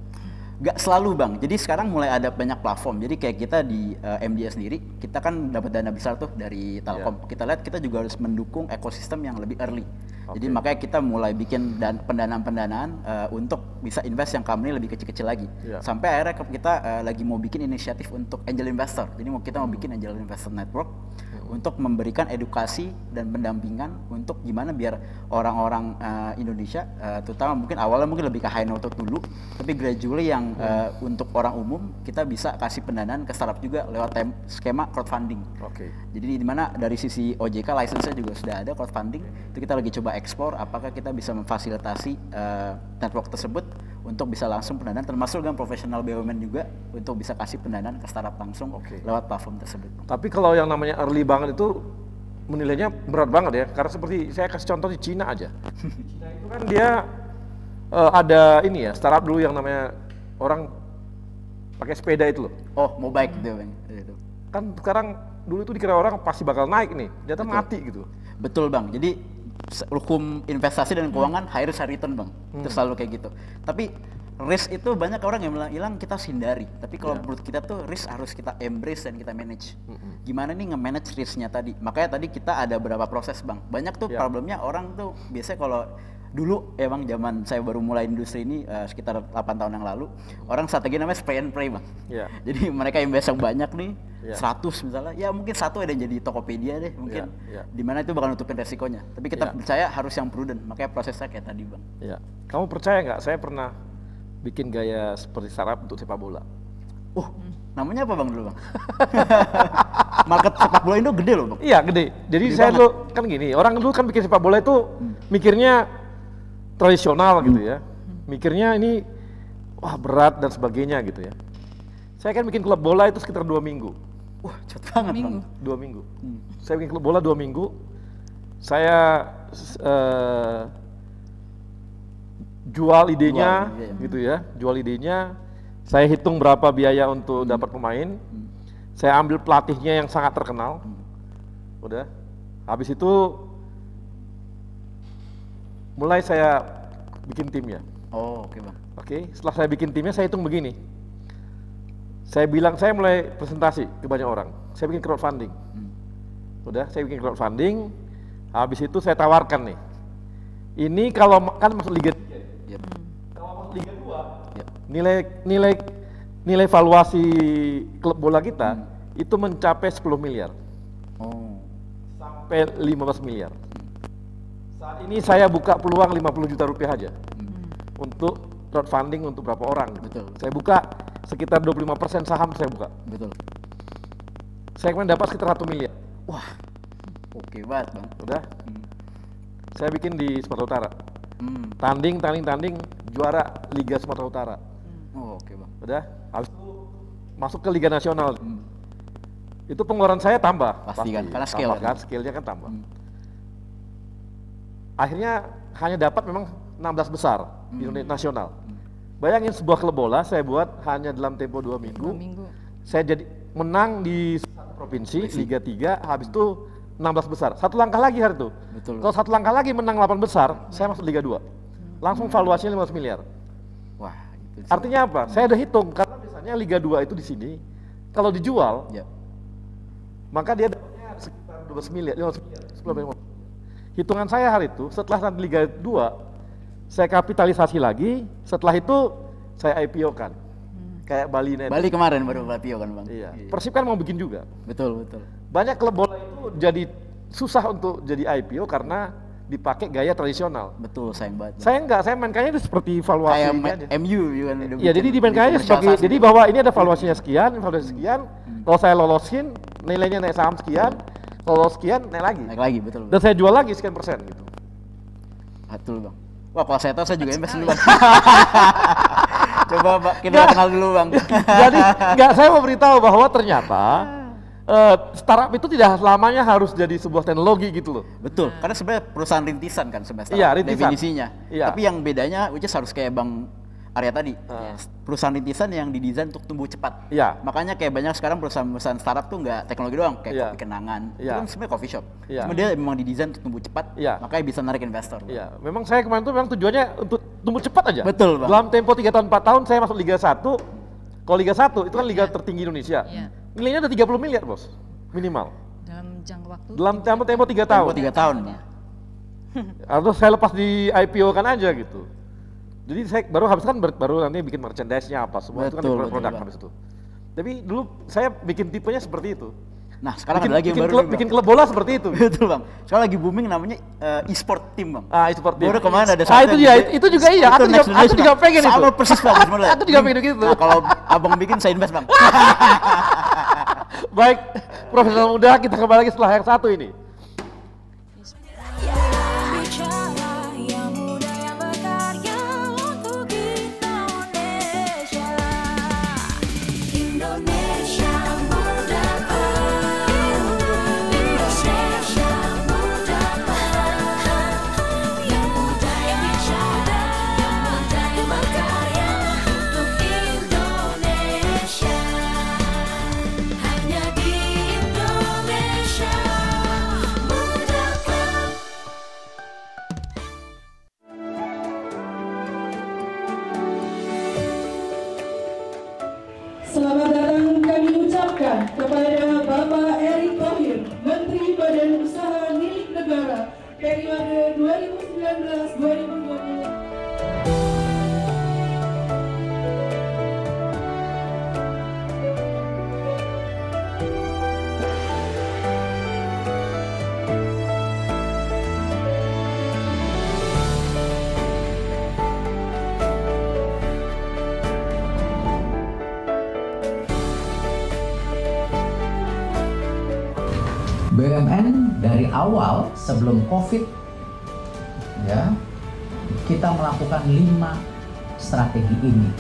Gak selalu Bang, jadi sekarang mulai ada banyak platform. Jadi kayak kita di MDA sendiri, kita kan dapat dana besar tuh dari Telkom. Kita lihat kita juga harus mendukung ekosistem yang lebih early. Jadi makanya kita mulai bikin pendanaan-pendanaan untuk bisa invest yang company lebih kecil-kecil lagi. Sampai akhirnya kita lagi mau bikin inisiatif untuk angel investor. Jadi kita mau bikin angel investor network untuk memberikan edukasi dan pendampingan untuk gimana biar orang-orang Indonesia, terutama mungkin awalnya mungkin lebih ke high net worth dulu, tapi gradually yang untuk orang umum kita bisa kasih pendanaan ke startup juga lewat skema crowdfunding. Jadi di mana dari sisi OJK license-nya juga sudah ada crowdfunding. Itu kita lagi coba explore apakah kita bisa memfasilitasi network tersebut untuk bisa langsung pendanaan, termasuk dengan profesional BUMN juga untuk bisa kasih pendanaan ke startup langsung lewat platform tersebut. Tapi kalau yang namanya early banget itu menilainya berat banget ya, karena seperti saya kasih contoh di Cina aja. Cina itu kan dia ada ini ya, startup dulu yang namanya orang pakai sepeda itu loh. Oh, mau bike gitu Bang. Kan sekarang dulu itu dikira orang pasti bakal naik nih, ternyata mati gitu. Betul Bang, jadi hukum investasi dan keuangan high risk high return Bang, itu selalu kayak gitu. Tapi risk itu banyak orang yang bilang hilang, kita harus hindari. Tapi kalau menurut kita tuh risk harus kita embrace dan kita manage. Gimana nih nge-manage risknya tadi? Makanya tadi kita ada beberapa proses Bang. Banyak tuh problemnya orang tuh biasanya kalau dulu emang zaman saya baru mulai industri ini sekitar 8 tahun yang lalu, orang strategi namanya spray and pray Bang. Jadi mereka invest yang banyak nih, 100 misalnya, ya mungkin satu ada yang jadi Tokopedia deh mungkin, dimana itu bakal nutupin resikonya. Tapi kita percaya harus yang prudent, makanya prosesnya kayak tadi Bang. Kamu percaya nggak? Saya pernah bikin gaya seperti startup untuk sepak bola. Namanya apa Bang dulu Bang? Market sepak bola Indo gede loh Bang. Iya gede. Jadi saya dulu kan gini, orang dulu kan bikin sepak bola itu mikirnya tradisional gitu ya, mikirnya ini wah berat dan sebagainya gitu ya. Saya kan bikin klub bola itu sekitar 2 minggu. Wah cepet banget Bang. 2 minggu. Saya bikin klub bola 2 minggu. Saya jual idenya gitu ya, jual idenya. Saya hitung berapa biaya untuk dapat pemain. Saya ambil pelatihnya yang sangat terkenal. Udah. Habis itu mulai saya bikin timnya. Oke Bang. Setelah saya bikin timnya, saya hitung begini. Saya bilang, saya mulai presentasi ke banyak orang. Saya bikin crowdfunding. Udah, saya bikin crowdfunding. Habis itu saya tawarkan nih. Ini kalau kan masuk Liga 3. Kalau masuk Liga 2, nilai valuasi klub bola kita itu mencapai 10 miliar. Sampai 15 miliar. Saat ini saya buka peluang 50 juta rupiah aja untuk crowdfunding untuk berapa orang. Saya buka sekitar 25% saham saya buka. Saya kemarin dapat sekitar 1 miliar. Wah, oke banget Bang. Udah. Saya bikin di Sumatera Utara. Tanding, juara Liga Sumatera Utara. Oke Bang. Udah. Habis itu masuk ke Liga Nasional. Itu pengeluaran saya tambah. Pasti kan, karena scale kan. Scale-nya kan tambah. Akhirnya hanya dapat memang 16 besar di nasional. Bayangin sebuah klub bola saya buat hanya dalam tempo 2 minggu. Saya jadi menang di provinsi Liga 3, habis itu 16 besar. Satu langkah lagi hari itu. Kalau satu langkah lagi menang 8 besar, saya masuk Liga 2. Langsung valuasinya 15 miliar. Wah, itu artinya apa? Saya udah hitung karena biasanya Ibaratnya Liga 2 itu di sini, kalau dijual, maka dia dapatnya sekitar 12 miliar, 15 miliar, 10 miliar. Hitungan saya hari itu, setelah nanti Liga 2, saya kapitalisasi lagi, setelah itu saya IPO-kan. Kayak Bali United. Bali kemarin baru IPO kan Bang? Iya. Persib kan mau bikin juga. Betul, betul. Banyak klub bola itu jadi susah untuk jadi IPO karena dipakai gaya tradisional. Betul, sayang banget. Saya enggak, saya mainkannya itu seperti valuasi kayak MU kan. Iya, jadi dimainkannya sebagai, jadi bahwa ini ada valuasinya sekian, valuasi sekian, kalau saya lolosin, nilainya naik saham sekian, kalau lolos sekian, naik lagi. Naik lagi, betul. Dan saya jual lagi sekian persen gitu. Betul Bang. Wah, kalau saya tahu saya juga invest dulu Bang. Coba Pak, kita kenal dulu Bang. Jadi, saya mau beritahu bahwa ternyata startup itu tidak selamanya harus jadi sebuah teknologi gitu loh. Betul, karena sebenarnya perusahaan rintisan kan sebenarnya Iya, rintisan. definisinya. Iya. Tapi yang bedanya which is harus kayak Bang Arya tadi. Perusahaan rintisan yang didesain untuk tumbuh cepat. Iya. Makanya kayak banyak sekarang perusahaan startup tuh nggak teknologi doang, kayak Iya. kopi kenangan. Iya. Itu kan sebenarnya coffee shop. Iya. Cuma dia memang didesain untuk tumbuh cepat, Iya. makanya bisa narik investor. Iya, memang saya kemarin tuh memang tujuannya untuk tumbuh cepat aja. Betul, Bang. Dalam tempo 3 tahun 4 tahun saya masuk Liga 1. Kalau Liga 1 itu kan liga tertinggi Indonesia. Nilainya udah 30 miliar, Bos. Minimal. Dalam jangka waktu Dalam tempo 3 tahun. 3 tahun. Atau saya lepas di IPO kan aja gitu. Jadi saya baru habis kan baru nanti bikin merchandise-nya apa semua itu kan produk Bang. habis itu. Tapi dulu saya bikin tipenya seperti itu. Nah, sekarang ada lagi yang baru nih, Bang. bikin klub bola seperti itu. Betul Bang. Sekarang lagi booming namanya e-sport team Bang. E-sport team. Baru kemarin ada itu dia, itu juga iya. Aku juga pengen itu. Sama persis Bang. Aku juga pengen gitu. Nah, kalau Abang bikin saya invest Bang. Baik, profesional muda, kita kembali lagi setelah yang satu ini. Bicara yang muda yang berkarya untuk Indonesia. Indonesia muda, Indonesia muda, yang muda yang bicara, yang muda yang berkarya untuk Indonesia. Hanya di Indonesia Muda Club. Selamat datang kami ucapkan kepada Bapak Erick Thohir, Menteri Badan Usaha Milik Negara periode 2019-2020. BUMN dari awal sebelum COVID ya kita melakukan 5 strategi ini.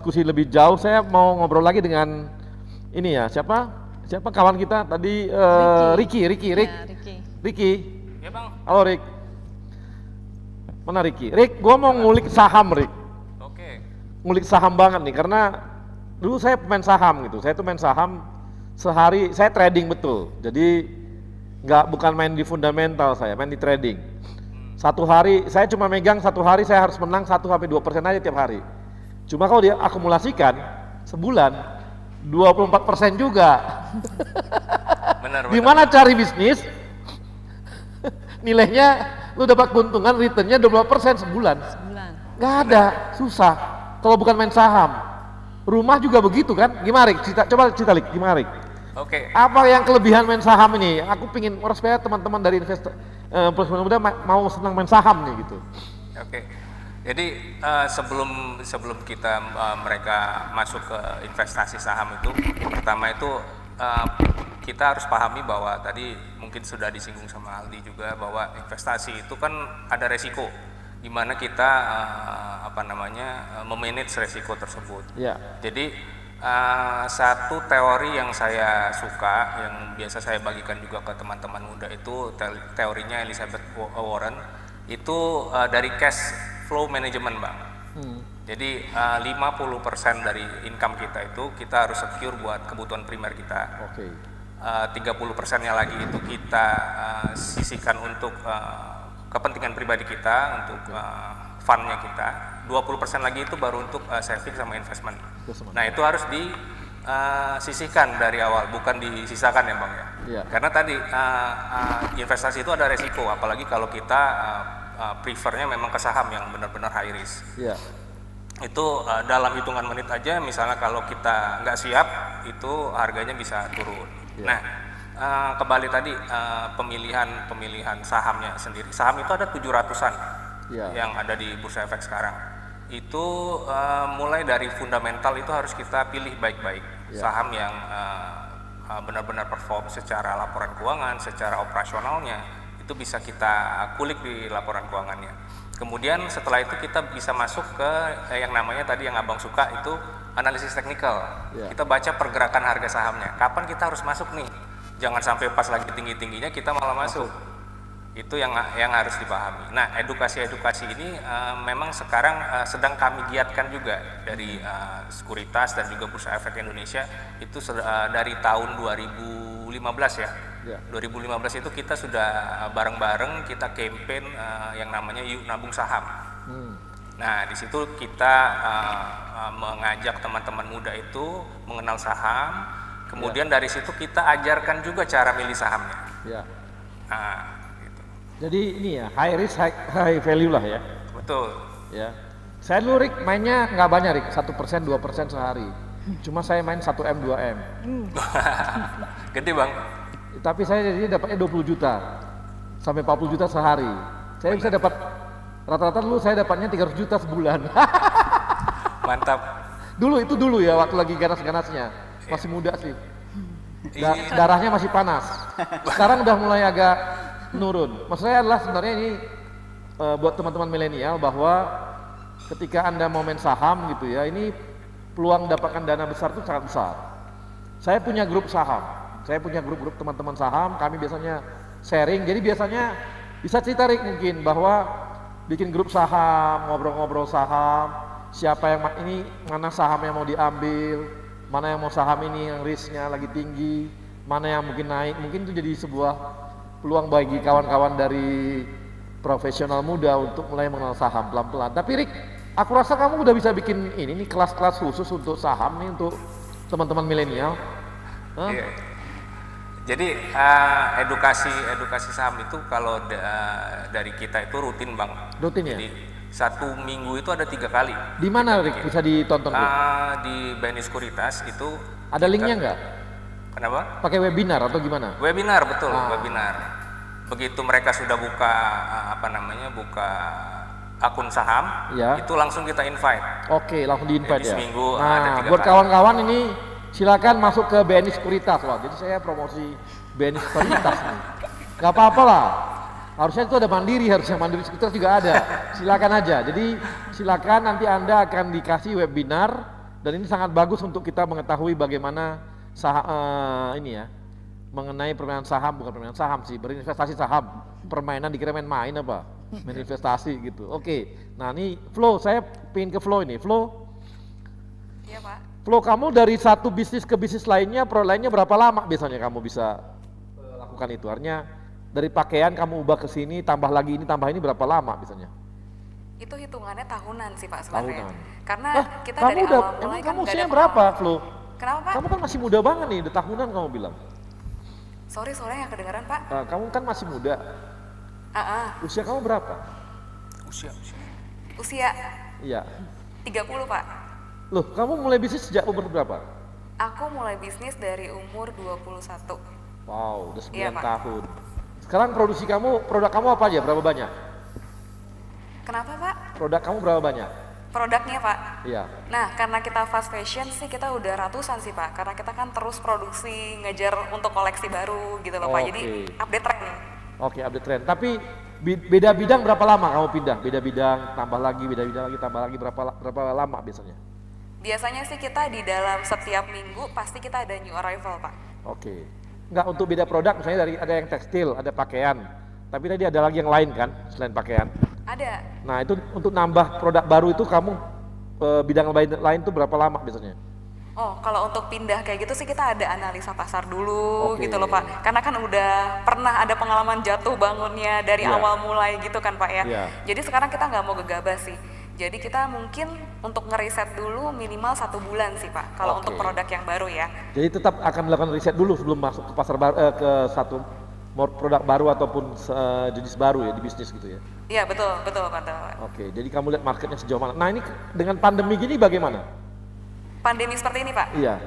diskusi lebih jauh, saya mau ngobrol lagi dengan ini ya, siapa kawan kita tadi, Ricky. Ya bang. Halo Rick. Mana Ricky? Rick, gua mau ngulik saham Rick. Oke. Ngulik saham banget nih, karena dulu saya pemain saham gitu. Saya tuh main saham sehari, saya trading betul. Jadi bukan main di fundamental, saya main di trading. Satu hari, saya cuma megang satu hari saya harus menang 1-2% aja tiap hari. Cuma kalau dia akumulasikan sebulan 24% juga. Benar. Gimana cari bisnis? Nilainya lu dapat keuntungan, returnnya 20% sebulan. Gak ada, susah. Kalau bukan main saham. Rumah juga begitu kan? Gimana Rik? Coba cerita Rik, gimana Rik? Oke. Apa yang kelebihan main saham ini? Aku pingin supaya teman-teman dari investor profesional muda mau senang main saham nih gitu. Oke. Jadi sebelum kita mereka masuk ke investasi saham itu, pertama itu kita harus pahami bahwa tadi mungkin sudah disinggung sama Aldi juga bahwa investasi itu kan ada resiko, di mana kita memanage resiko tersebut. Ya. Jadi satu teori yang saya suka, yang biasa saya bagikan juga ke teman-teman muda itu teorinya Elizabeth Warren, itu dari cash flow management bang. Jadi 50% dari income kita itu kita harus secure buat kebutuhan primer kita. 30%-nya lagi itu kita sisihkan untuk kepentingan pribadi kita, untuk fund-nya kita. 20% lagi itu baru untuk saving sama investment. Nah itu harus disisihkan dari awal, bukan disisakan ya bang ya. Karena tadi investasi itu ada resiko, apalagi kalau kita prefernya memang ke saham yang benar-benar high risk. Itu dalam hitungan menit aja, misalnya kalau kita nggak siap, itu harganya bisa turun. Nah, kembali tadi pemilihan sahamnya sendiri. Saham itu ada 700-an yang ada di Bursa Efek sekarang. Itu mulai dari fundamental itu harus kita pilih baik-baik. Saham yang benar-benar perform secara laporan keuangan, secara operasionalnya, itu bisa kita kulik di laporan keuangannya. Kemudian setelah itu kita bisa masuk ke yang namanya tadi yang abang suka itu analisis teknikal. Kita baca pergerakan harga sahamnya. Kapan kita harus masuk nih? Jangan sampai pas lagi tinggi-tingginya kita malah masuk. Itu yang harus dipahami. Nah, edukasi ini memang sekarang sedang kami giatkan juga dari Sekuritas dan juga Bursa Efek Indonesia. Itu dari tahun 2015 ya. 2015 itu kita sudah bareng-bareng kita campaign yang namanya Yuk Nabung Saham. Nah, di situ kita mengajak teman-teman muda itu mengenal saham. Kemudian dari situ kita ajarkan juga cara milih sahamnya. Nah, gitu. Jadi ini ya, high risk high value lah ya. Betul. Ya. Saya dulu Rik mainnya nggak banyak Rik, 1%, 2% sehari. Cuma saya main 1M, 2M. Gede bang. Tapi saya jadi dapatnya 20 juta sampai 40 juta sehari. Saya bisa dapat rata-rata dulu saya dapatnya 300 juta sebulan. Mantap. Dulu ya, waktu lagi ganas-ganasnya. Masih muda sih. Darahnya masih panas. Sekarang udah mulai agak menurun. Maksud saya adalah sebenarnya ini buat teman-teman milenial bahwa ketika Anda mau main saham gitu ya, ini peluang dapatkan dana besar itu sangat besar. Saya punya grup saham. Saya punya grup-grup teman-teman saham, kami biasanya sharing. Jadi biasanya bisa cerita Rik mungkin bahwa bikin grup saham, ngobrol-ngobrol saham, siapa yang ini mana saham yang mau diambil, mana yang mau saham ini yang risknya lagi tinggi, mana yang mungkin naik. Mungkin itu jadi sebuah peluang bagi kawan-kawan dari profesional muda untuk mulai mengenal saham pelan-pelan. Tapi Rik, aku rasa kamu udah bisa bikin ini nih kelas-kelas khusus untuk saham nih untuk teman-teman milenial. Jadi edukasi saham itu kalau dari kita itu rutin bang. Rutin ya? Jadi 1 minggu itu ada 3 kali. Di mana Rik bisa ditonton? Di BNI Sekuritas itu. Ada linknya nggak? Kenapa? Pakai webinar atau gimana? Webinar, betul, webinar. Begitu mereka sudah buka buka akun saham, itu langsung kita invite. Oke, langsung di-invite ya. Seminggu ada 3 buat kawan-kawan ini silakan masuk ke BNI Sekuritas. Wah, jadi saya promosi BNI Sekuritas nih. Gak apa-apa lah. Harusnya itu ada Mandiri, harusnya Mandiri Sekuritas juga ada. Silakan aja. Jadi silakan nanti Anda akan dikasih webinar Dan ini sangat bagus untuk kita mengetahui bagaimana mengenai permainan saham, bukan permainan saham sih, berinvestasi saham. Permainan dikira main-main apa? Main investasi gitu. Oke. Nah, ini Flo, saya pengen ke Flo ini. Flo. Iya, Pak. Flo, kamu dari satu bisnis ke bisnis lainnya, produk lainnya berapa lama biasanya kamu bisa lakukan itu? Artinya dari pakaian kamu ubah ke sini, tambah lagi ini, tambah ini berapa lama biasanya? Itu hitungannya tahunan sih Pak sebenarnya. Tahunan. Karena kita Kamu dari udah, awal mulai emang kan kamu nggak usia ada berapa, pengalaman. Flo? Kenapa Pak? Kamu kan masih muda banget nih, udah tahunan kamu bilang. Sorry, soalnya nggak kedengeran Pak. Kamu kan masih muda. Usia kamu berapa? Usia Iya. 30 Pak. Loh, kamu mulai bisnis sejak umur berapa? Aku mulai bisnis dari umur 21. Wow, udah 9 Iya, Pak. tahun. Sekarang produk kamu apa aja? Berapa banyak? Kenapa Pak? Produk kamu berapa banyak? Produknya Pak. Iya. Nah, karena kita fast fashion sih kita udah ratusan sih Pak. Karena kita kan terus produksi, ngejar untuk koleksi baru gitu loh Pak. Jadi update tren. Oke, update tren. Tapi beda bidang berapa lama kamu pindah? Beda bidang, tambah lagi, beda bidang lagi, tambah lagi, berapa lama biasanya? Biasanya sih kita di dalam setiap minggu pasti kita ada new arrival Pak. Oke. Enggak, untuk beda produk misalnya ada yang tekstil, ada pakaian. Tapi tadi ada lagi yang lain kan selain pakaian? Ada. Nah, itu untuk nambah produk baru itu kamu bidang lain itu berapa lama biasanya? Oh, kalau untuk pindah kayak gitu sih kita ada analisa pasar dulu gitu loh Pak. Karena kan udah pernah ada pengalaman jatuh bangunnya dari awal mulai gitu kan Pak ya. Jadi sekarang kita nggak mau gegabah sih. Jadi kita mungkin untuk ngeriset dulu minimal 1 bulan sih Pak. Kalau untuk produk yang baru ya. Jadi tetap akan melakukan riset dulu sebelum masuk ke pasar baru, ke satu produk baru ataupun jenis baru ya di bisnis gitu ya? Iya betul. Oke, jadi kamu lihat marketnya sejauh mana. Nah ini dengan pandemi gini bagaimana? Pandemi seperti ini Pak? Iya.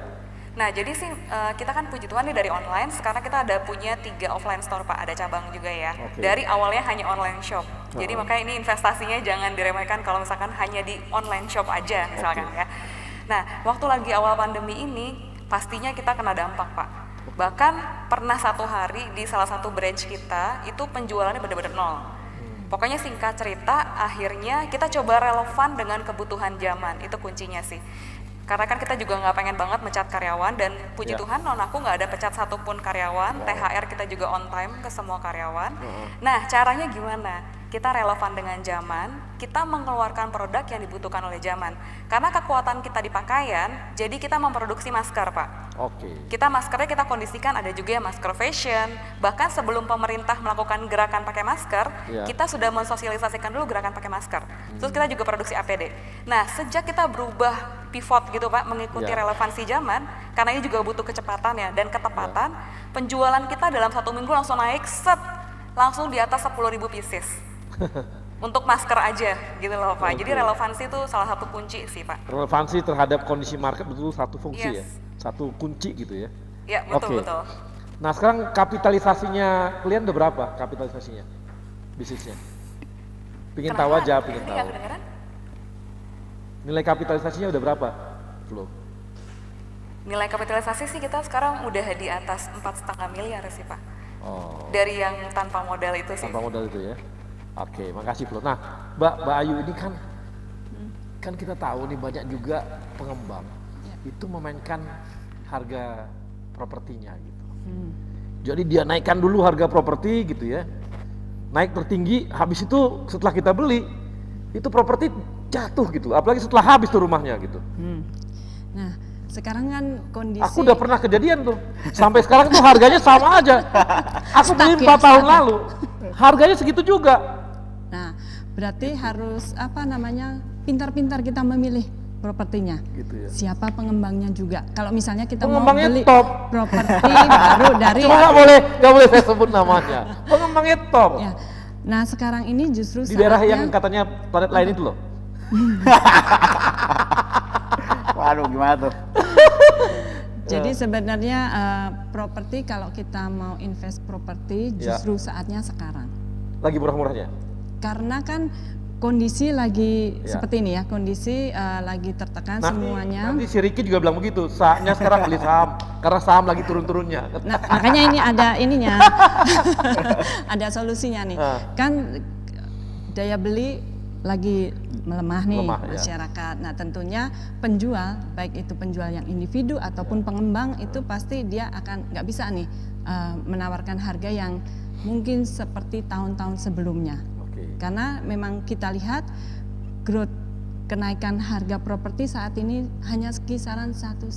Nah jadi sih kita kan puji Tuhan nih dari online, sekarang kita ada punya 3 offline store Pak, ada cabang juga ya. Dari awalnya hanya online shop, jadi makanya ini investasinya jangan diremehkan kalau misalkan hanya di online shop aja misalkan ya. Nah waktu lagi awal pandemi ini pastinya kita kena dampak Pak. Bahkan pernah 1 hari di salah satu branch kita itu penjualannya benar-benar nol. Pokoknya singkat cerita akhirnya kita coba relevan dengan kebutuhan zaman, itu kuncinya sih. Karena kan kita juga nggak pengen banget mecat karyawan dan puji Tuhan non aku nggak ada pecat satupun karyawan, THR kita juga on time ke semua karyawan. Nah caranya gimana? Kita relevan dengan zaman, kita mengeluarkan produk yang dibutuhkan oleh zaman. Karena kekuatan kita di pakaian, jadi kita memproduksi masker Pak. Kita maskernya kita kondisikan ada juga yang masker fashion, bahkan sebelum pemerintah melakukan gerakan pakai masker, kita sudah mensosialisasikan dulu gerakan pakai masker. Terus kita juga produksi APD. Nah sejak kita berubah pivot gitu Pak, mengikuti relevansi zaman, karena ini juga butuh kecepatan ya dan ketepatan, penjualan kita dalam 1 minggu langsung naik langsung di atas 10.000 pieces. Untuk masker aja gitu loh Pak. Jadi relevansi itu salah satu kunci sih Pak. Relevansi terhadap kondisi market betul satu fungsi ya, satu kunci gitu ya. Iya betul. Nah sekarang kapitalisasinya kalian udah berapa kapitalisasinya bisnisnya? Pingin tahu aja, pingin tahu. Nilai kapitalisasinya udah berapa, Flo? Nilai kapitalisasi sih kita sekarang udah di atas 4,5 miliar sih Pak. Dari yang tanpa modal itu sih. Tanpa modal itu ya. Oke, makasih Flo. Nah, Mbak Ayu ini kan kita tahu nih banyak juga pengembang itu memainkan harga propertinya gitu. Jadi dia naikkan dulu harga properti gitu ya. Naik tertinggi, habis itu setelah kita beli itu properti jatuh gitu. Apalagi setelah habis tuh rumahnya gitu. Nah, sekarang kan kondisi aku udah pernah kejadian tuh. Sampai sekarang tuh harganya sama aja. Aku beli 4 tahun lalu. Harganya segitu juga. Nah, berarti harus pintar-pintar kita memilih propertinya. Gitu ya. Siapa pengembangnya juga. Kalau misalnya kita pengembangnya mau beli top. properti baru dari Cuma nggak boleh saya sebut namanya. Pengembangnya top. Ya. Nah, sekarang ini justru di daerah yang katanya planet lain itu loh. Waduh, gimana tuh? Jadi sebenarnya properti kalau kita mau invest properti justru saatnya sekarang. Lagi murah-murahnya? Karena kan kondisi lagi seperti ini ya, kondisi lagi tertekan semuanya. Nanti si Ricky juga bilang begitu, saatnya sekarang beli saham, karena saham lagi turun-turunnya. Nah, makanya ini ada ada solusinya nih. Kan daya beli lagi melemah nih Melemah, ya. masyarakat. Nah tentunya penjual, baik itu penjual yang individu ataupun pengembang itu pasti dia akan nggak bisa nih menawarkan harga yang mungkin seperti tahun-tahun sebelumnya. Karena memang kita lihat growth kenaikan harga properti saat ini hanya kisaran 1,5%.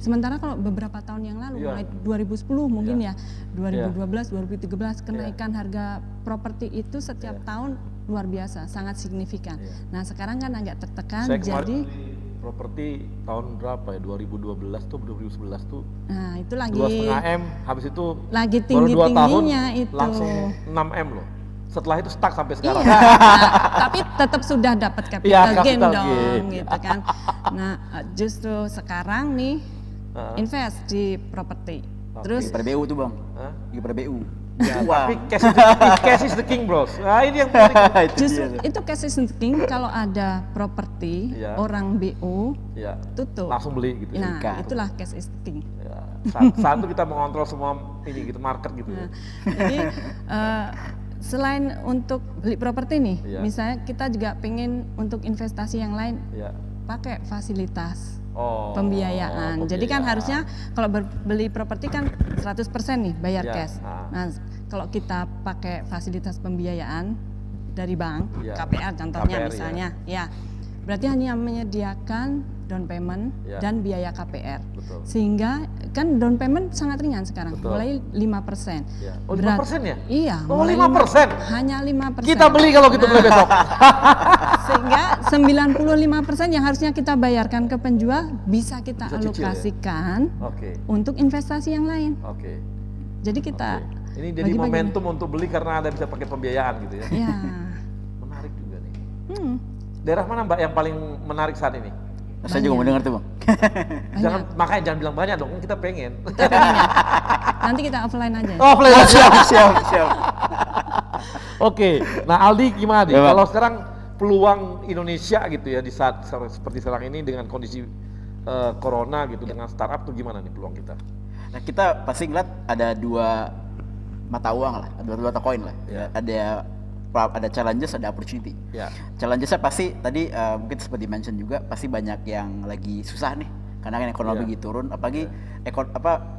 Sementara kalau beberapa tahun yang lalu, mulai 2010 mungkin ya, 2012, 2013 kenaikan harga properti itu setiap tahun luar biasa, sangat signifikan. Nah sekarang kan agak tertekan, Saya jadi properti tahun berapa ya? 2012 tuh, 2011 tuh. Nah itu lagi 2,5 M, habis itu lagi baru 2 tahun tinggi-tingginya itu. langsung 6 M loh. Setelah itu stuck sampai sekarang. Iya, nah, tapi tetap sudah dapat capital gain capital dong, gain. gitu kan. Nah, justru sekarang nih invest di properti. Terus pada BU tuh bang, pada BU. Ya, tapi cash is the king bros. Nah ini yang menarik. Justru itu cash is the king. Kalau ada properti, orang BU tutup. Langsung beli gitu. Nah, itulah cash is the king. Saat itu kita mengontrol semua ini gitu market gitu. Nah, jadi selain untuk beli properti nih, misalnya kita juga pengen untuk investasi yang lain, pakai fasilitas pembiayaan. Jadi kan harusnya kalau beli properti kan 100% nih bayar cash. Nah, kalau kita pakai fasilitas pembiayaan dari bank, KPR contohnya misalnya, berarti hanya menyediakan down payment dan biaya KPR. Sehingga kan down payment sangat ringan sekarang, mulai 5%. Oh 5% ya? Iya, oh, mulai 5%? Hanya 5%. Kita beli kalau gitu mulai besok. Sehingga 95% yang harusnya kita bayarkan ke penjual bisa kita alokasikan untuk investasi yang lain. Jadi kita ini jadi momentum untuk beli karena ada bisa pakai pembiayaan gitu ya. Iya. Menarik juga nih. Daerah mana Mbak yang paling menarik saat ini? Saya juga mau dengar tuh bang. Makanya jangan bilang banyak dong, kita pengen. Nanti kita offline aja. Offline aja. Siap. Oke, nah Aldi gimana nih? Kalau sekarang peluang Indonesia gitu ya di saat seperti sekarang ini dengan kondisi corona gitu dengan startup tuh gimana nih peluang kita? Nah kita pasti ngeliat ada dua mata uang lah, ada dua mata koin lah. Ada challenges, ada opportunity. Challengesnya pasti tadi mungkin seperti mention juga pasti banyak yang lagi susah nih karena kan ekonomi lagi turun, apalagi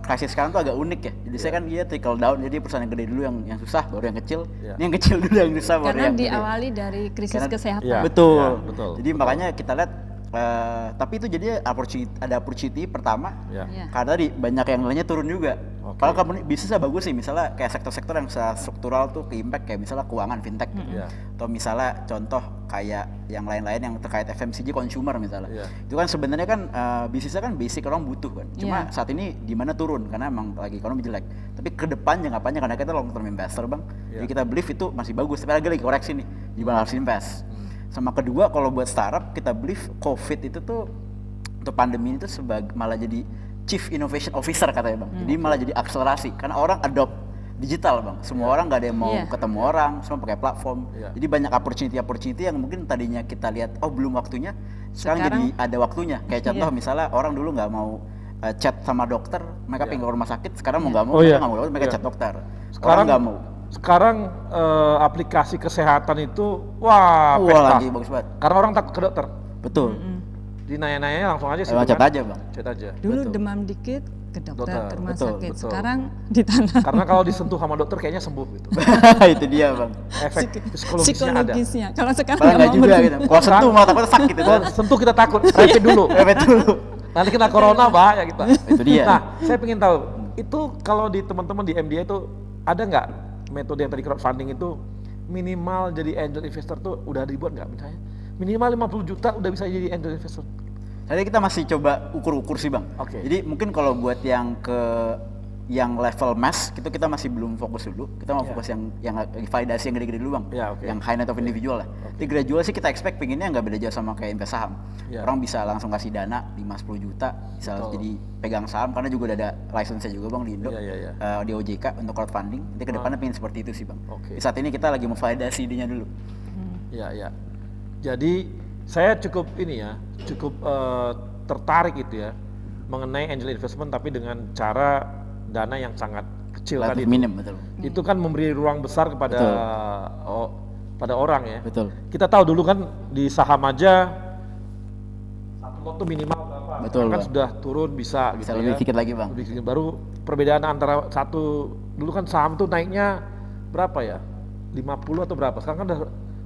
krisis sekarang tuh agak unik ya. Jadi saya kan dia trickle down, jadi perusahaan yang gede dulu yang susah, baru yang kecil. Ini yang kecil dulu yang susah, baru karena yang gede. diawali dari krisis kesehatan. Betul. Jadi makanya kita lihat tapi itu jadi ada opportunity pertama karena tadi banyak yang nilainya turun juga. Kalau kamu bisnisnya bagus sih, misalnya kayak sektor-sektor yang struktural tuh ke impact kayak misalnya keuangan fintech atau misalnya contoh kayak yang lain-lain yang terkait FMCG consumer misalnya. Itu kan sebenarnya kan bisnisnya kan basic orang butuh kan. Cuma saat ini di mana turun karena emang lagi ekonomi jelek. Tapi ke depan jangka panjang karena kita long term investor bang. Jadi kita believe itu masih bagus. Tapi lagi koreksi nih, di mana harus invest. Sama kedua kalau buat startup kita believe COVID itu tuh untuk pandemi itu malah jadi Chief Innovation Officer katanya bang. Jadi malah jadi akselerasi karena orang adopt digital bang. Semua orang nggak ada yang mau ketemu orang, semua pakai platform. Jadi banyak opportunity yang mungkin tadinya kita lihat belum waktunya, sekarang jadi ada waktunya. Kayak contoh misalnya orang dulu nggak mau chat sama dokter, mereka pengen ke rumah sakit. Sekarang mau nggak mau, mereka chat dokter. Sekarang nggak mau. Sekarang aplikasi kesehatan itu lagi bagus banget. Karena orang takut ke dokter. Betul. Di nanya-nanya langsung aja sih. Chat aja bang. Chat aja. Dulu demam dikit ke dokter, ke rumah sakit. Sekarang di tanah. Karena kalau disentuh sama dokter kayaknya sembuh gitu. Itu dia bang. Efek psikologisnya ada. Kalau sekarang nggak juga gitu. Kalau sentuh malah takut sakit. Sentuh kita takut. Rapid dulu. Nanti kena corona bahaya kita. Itu dia. Nah, saya pengen tahu itu kalau di teman-teman di MDA itu ada nggak metode yang tadi crowdfunding itu minimal jadi angel investor tuh udah dibuat nggak misalnya? Minimal 50 juta udah bisa jadi angel investor. Jadi kita masih coba ukur-ukur sih bang. Jadi mungkin kalau buat yang level mass itu kita masih belum fokus dulu. Kita mau fokus yang validasi yang gede-gede dulu bang. Yang high net of individual lah. Di gradual sih kita expect pengennya nggak beda jauh sama kayak invest saham. Orang bisa langsung kasih dana 5-10 juta bisa jadi pegang saham karena juga udah ada license-nya juga bang di Indo. Di OJK untuk crowdfunding. Nanti kedepannya pengen seperti itu sih bang. Di saat ini kita lagi mau validasi idenya dulu. Iya. Jadi saya cukup tertarik gitu ya mengenai angel investment tapi dengan cara dana yang sangat kecil tadi. Minim betul. Itu kan memberi ruang besar kepada pada orang ya. Betul. Kita tahu dulu kan di saham aja satu lot tuh minimal berapa? Betul, kan Bang. sudah turun bisa gitu lebih ya. sedikit lagi, Bang. Lebih sedikit. Baru perbedaan antara satu dulu kan saham tuh naiknya berapa ya? 50 atau berapa? Sekarang kan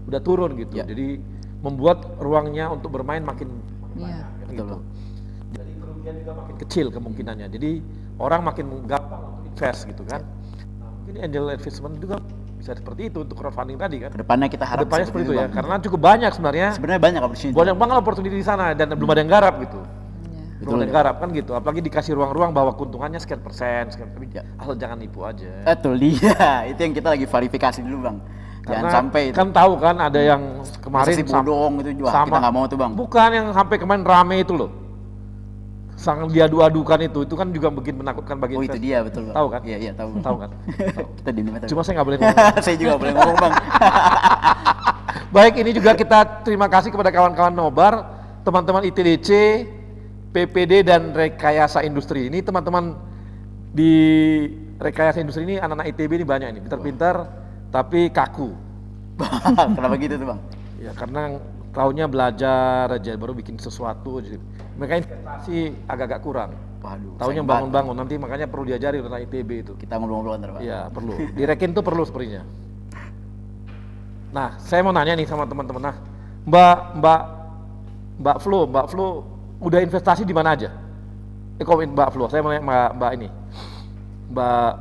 udah turun gitu. Ya. Jadi membuat ruangnya untuk bermain makin Iya. banyak Betul, gitu. Bang. Jadi kerugian juga makin kecil kemungkinannya. Jadi orang makin gampang untuk invest gitu kan. Nah, mungkin angel investment juga bisa seperti itu untuk crowdfunding tadi kan. Kedepannya kita harap Kedepannya seperti itu ya, Bang. karena cukup banyak sebenarnya. Sebenarnya banyak opportunity. Banyak banget opportunity di sana dan belum ada yang garap gitu. Belum ada yang garap kan gitu. Apalagi dikasih ruang-ruang bahwa keuntungannya sekian persen, tapi asal jangan nipu aja. Betul dia. Itu yang kita lagi verifikasi dulu, Bang. Jangan Karena sampai itu. kan tahu kan ada yang kemarin Investasi bodong itu juga kita nggak mau tuh, Bang. Bukan yang sampai kemarin rame itu loh. Sangat diadu-adukan itu kan juga bikin menakutkan bagi Oh, itu investor. dia betul, Bang. Tahu kan? Iya, tahu. Tahu kan? Kita diem aja. Cuma saya nggak boleh ngomong. Saya juga boleh ngomong, Bang. Baik, ini juga kita terima kasih kepada kawan-kawan Nobar, teman-teman ITDC, PPD dan Rekayasa Industri. Ini teman-teman di Rekayasa Industri ini anak-anak ITB ini banyak ini, pintar-pintar tapi kaku. Kenapa gitu tuh, Bang? Ya karena tahunnya belajar aja baru bikin sesuatu. Jadi mereka investasi agak-agak kurang. Waduh. Tahunnya sayang bangun-bangun, nanti makanya perlu diajari tentang ITB itu. Kita ngobrol-ngobrol ntar, Pak. Iya perlu. Direkin tuh perlu sepertinya. Nah, saya mau nanya nih sama teman-teman. Nah, Mbak Flo, udah investasi di mana aja? Komen Mbak Flo. Saya mau nanya Mbak ini, Mbak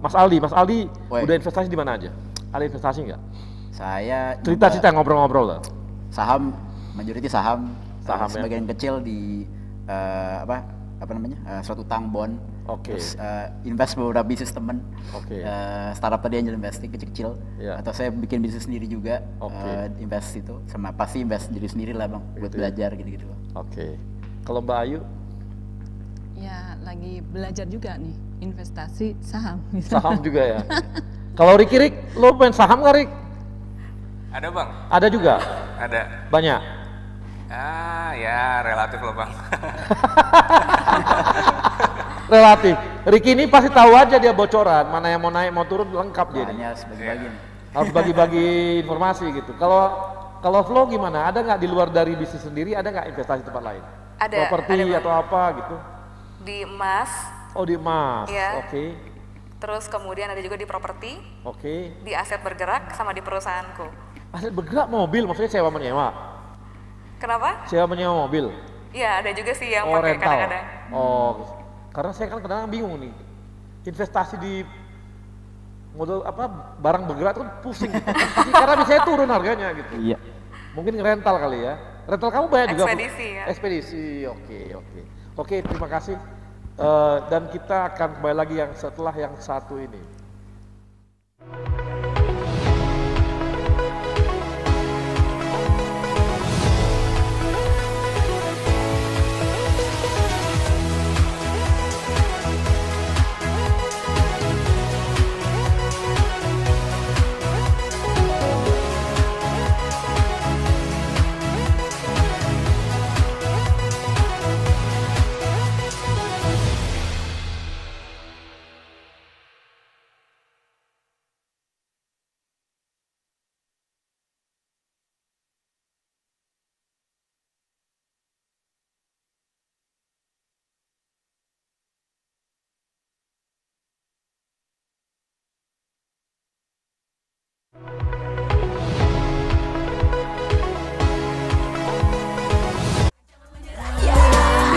Mas Aldi, udah investasi di mana aja? Ada investasi nggak? Saya Cerita ngobrol-ngobrol lah. Saham, majority saham, ya? sebagian kecil di suatu utang bond. Oke. Terus invest beberapa bisnis temen. Oke. Startup tadi angel investing kecil-kecil. Ya. Atau saya bikin bisnis sendiri juga. Oke. Invest itu sama pasti invest diri sendiri lah, Bang, buat belajar gitu-gitu. Oke. Kalau Mbak Ayu? Ya lagi belajar juga nih investasi saham. Saham juga ya. Kalau Rik, lo main saham nggak Rik? Ada, Bang. Ada juga? Ada. Banyak? Ya relatif loh, Bang. Relatif. Ricky ini pasti tahu aja dia bocoran, mana yang mau naik mau turun lengkap dia. Harus bagi-bagi. Harus bagi-bagi informasi gitu. Kalau Flo gimana? Ada nggak di luar dari bisnis sendiri? Ada nggak investasi tempat lain? Ada. Properti ada, atau apa gitu? Di emas. Oh di emas. Iya. Oke. Terus kemudian ada juga di properti. Oke. Di aset bergerak sama di perusahaanku. Aset bergerak mobil, maksudnya sewa menyewa? Kenapa? Sewa menyewa mobil? Iya ada juga sih yang Oh pakai rental? kadang-kadang. Oh, karena saya kan kadang-kadang bingung nih. Investasi di modal barang bergerak itu kan pusing gitu. Karena biasanya turun harganya gitu. Iya. Mungkin rental kali ya. Rental kamu banyak juga. Ekspedisi ya. Ekspedisi, oke. Terima kasih. Dan kita akan kembali lagi yang setelah yang satu ini.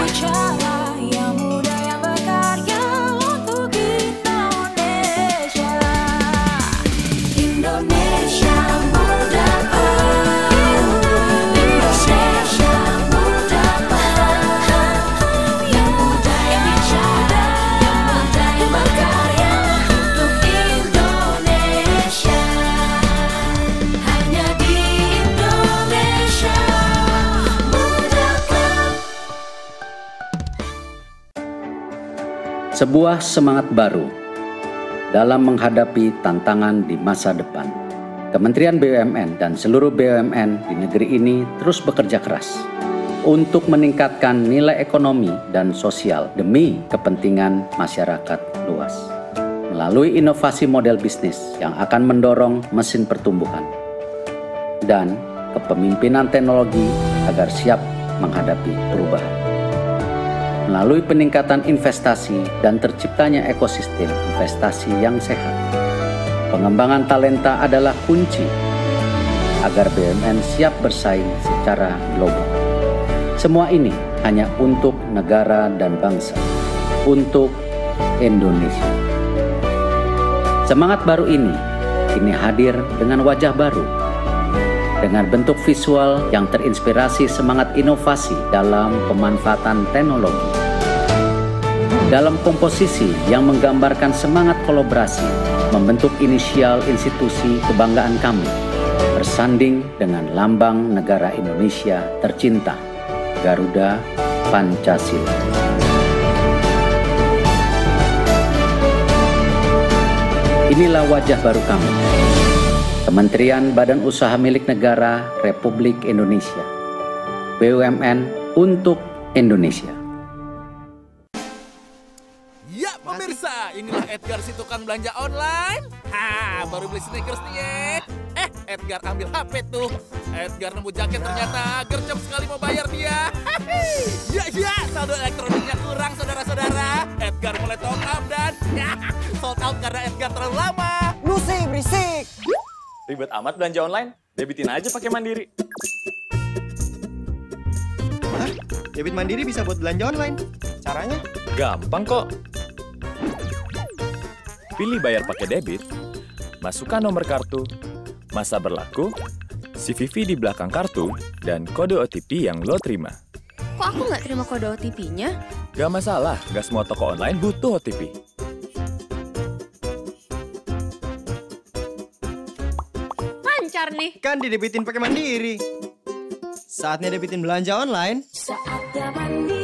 Bicara yang muda yang berkarya untuk Indonesia. Indonesia muda, Indonesia muda, yang muda yang bicara, yang muda yang berkarya untuk Indonesia. Hanya di Indonesia Muda Club. Sebuah semangat baru dalam menghadapi tantangan di masa depan. Kementerian BUMN dan seluruh BUMN di negeri ini terus bekerja keras untuk meningkatkan nilai ekonomi dan sosial demi kepentingan masyarakat luas. melalui inovasi model bisnis yang akan mendorong mesin pertumbuhan dan kepemimpinan teknologi agar siap menghadapi perubahan. Melalui peningkatan investasi dan terciptanya ekosistem investasi yang sehat, pengembangan talenta adalah kunci agar BUMN siap bersaing secara global. Semua ini hanya untuk negara dan bangsa, untuk Indonesia. Semangat baru ini kini hadir dengan wajah baru, dengan bentuk visual yang terinspirasi semangat inovasi dalam pemanfaatan teknologi, dalam komposisi yang menggambarkan semangat kolaborasi, membentuk inisial institusi kebanggaan kami, bersanding dengan lambang negara Indonesia tercinta, Garuda Pancasila. Inilah wajah baru kami, Kementerian Badan Usaha Milik Negara Republik Indonesia, BUMN untuk Indonesia. Ya pemirsa, inilah Edgar si tukang belanja online. Baru beli sneakers nih ya. Edgar ambil HP tuh. Edgar nemu jaket ternyata gercep sekali mau bayar dia. Ya, saldo elektroniknya kurang saudara-saudara. Edgar mulai top up dan sold out karena Edgar terlalu lama. Lucy berisik. Ribet amat belanja online? Debitin aja pakai Mandiri. Hah? Debit Mandiri bisa buat belanja online? Caranya? Gampang kok. Pilih bayar pakai debit, masukkan nomor kartu, masa berlaku, CVV di belakang kartu, dan kode OTP yang lo terima. Kok aku nggak terima kode OTP-nya? Gak masalah, gak semua toko online butuh OTP. Lancar nih. Kan didebitin pakai Mandiri. Saatnya debitin belanja online. Saatnya Mandiri.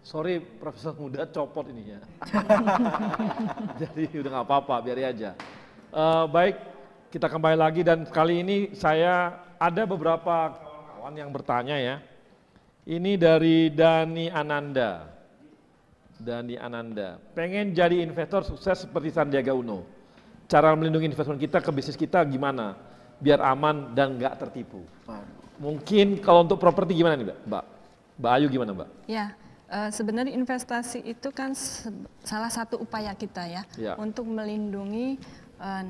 Sorry, Profesor muda copot ininya. Jadi udah nggak apa-apa, biar aja. Baik, kita kembali lagi dan kali ini saya ada beberapa kawan-kawan yang bertanya ya. Ini dari Dani Ananda. Dani Ananda, pengen jadi investor sukses seperti Sandiaga Uno. Cara melindungi investment kita ke bisnis kita gimana? Biar aman dan nggak tertipu. Mungkin kalau untuk properti gimana nih Mbak? Mbak Ayu gimana Mbak? Ya. Sebenarnya investasi itu kan salah satu upaya kita ya, untuk melindungi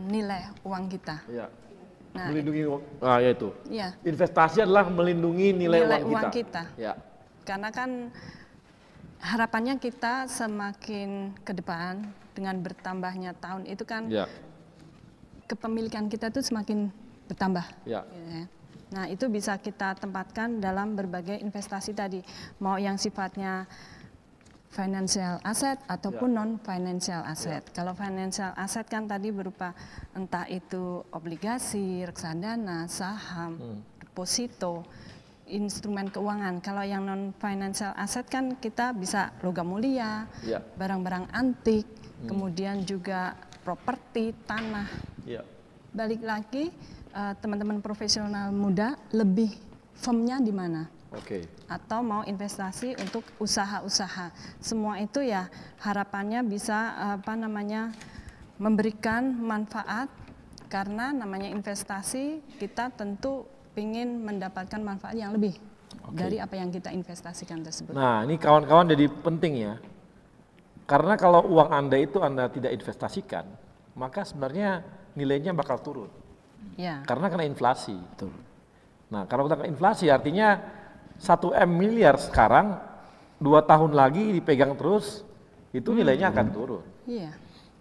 nilai uang kita. Ya. Nah, melindungi ya itu. Ya. Investasi adalah melindungi nilai uang kita. Ya. Karena kan harapannya kita semakin ke depan dengan bertambahnya tahun itu kan kepemilikan kita tuh semakin bertambah. Ya. Ya. Nah, itu bisa kita tempatkan dalam berbagai investasi tadi, mau yang sifatnya financial asset ataupun non-financial asset. Kalau financial asset kan tadi berupa entah itu obligasi, reksadana, saham, deposito, instrumen keuangan. Kalau yang non-financial asset kan kita bisa logam mulia, barang-barang antik, kemudian juga properti, tanah. Balik lagi, teman-teman profesional muda lebih firmnya di mana? Atau mau investasi untuk usaha-usaha. Semua itu ya harapannya bisa memberikan manfaat, karena namanya investasi kita tentu ingin mendapatkan manfaat yang lebih dari apa yang kita investasikan tersebut. Nah, ini kawan-kawan jadi penting ya. Karena kalau uang Anda itu Anda tidak investasikan, maka sebenarnya nilainya bakal turun. Ya. Karena kena inflasi. Betul. Nah, kalau kita kena inflasi artinya 1 miliar sekarang 2 tahun lagi dipegang terus, itu nilainya akan turun. Iya.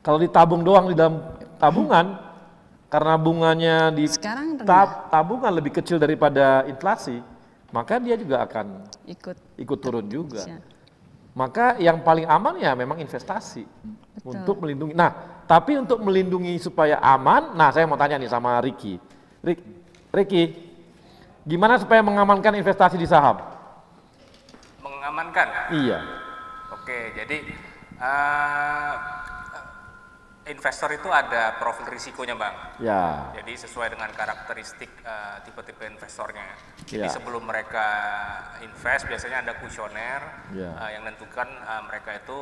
Kalau ditabung doang di dalam tabungan, karena bunganya di sekarang tabungan lebih kecil daripada inflasi, maka dia juga akan ikut turun juga. Maka yang paling aman ya memang investasi. Untuk melindungi. Nah, tapi untuk melindungi supaya aman, nah saya mau tanya nih sama Ricky. Ricky, gimana supaya mengamankan investasi di saham? Mengamankan? Iya. Oke, jadi investor itu ada profil risikonya, Bang. Ya. Jadi sesuai dengan karakteristik tipe-tipe investornya. Jadi Ya. sebelum mereka invest biasanya ada kuesioner Ya. yang menentukan mereka itu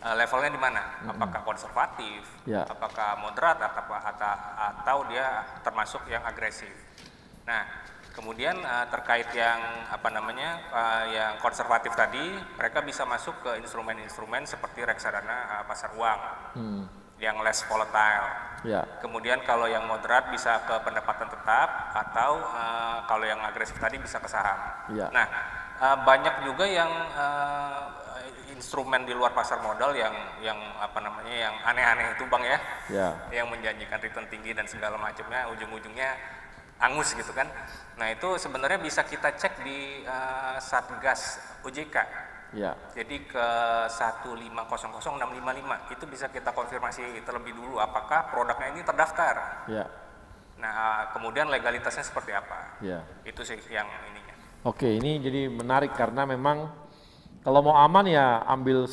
levelnya di mana? Apakah konservatif, Ya. apakah moderat, atau dia termasuk yang agresif. Nah, kemudian terkait yang yang konservatif tadi, mereka bisa masuk ke instrumen-instrumen seperti reksadana pasar uang yang less volatile. Ya. Kemudian kalau yang moderat bisa ke pendapatan tetap, atau kalau yang agresif tadi bisa ke saham. Ya. Nah, banyak juga yang instrumen di luar pasar modal yang aneh-aneh itu, Bang ya, yang menjanjikan return tinggi dan segala macamnya, ujung-ujungnya angus gitu kan. Nah, itu sebenarnya bisa kita cek di Satgas OJK. Ya. Jadi ke 1500655 itu bisa kita konfirmasi terlebih dulu apakah produknya ini terdaftar. Ya. Nah, kemudian legalitasnya seperti apa. Ya. Itu sih yang ininya. Oke, ini jadi menarik karena memang kalau mau aman ya ambil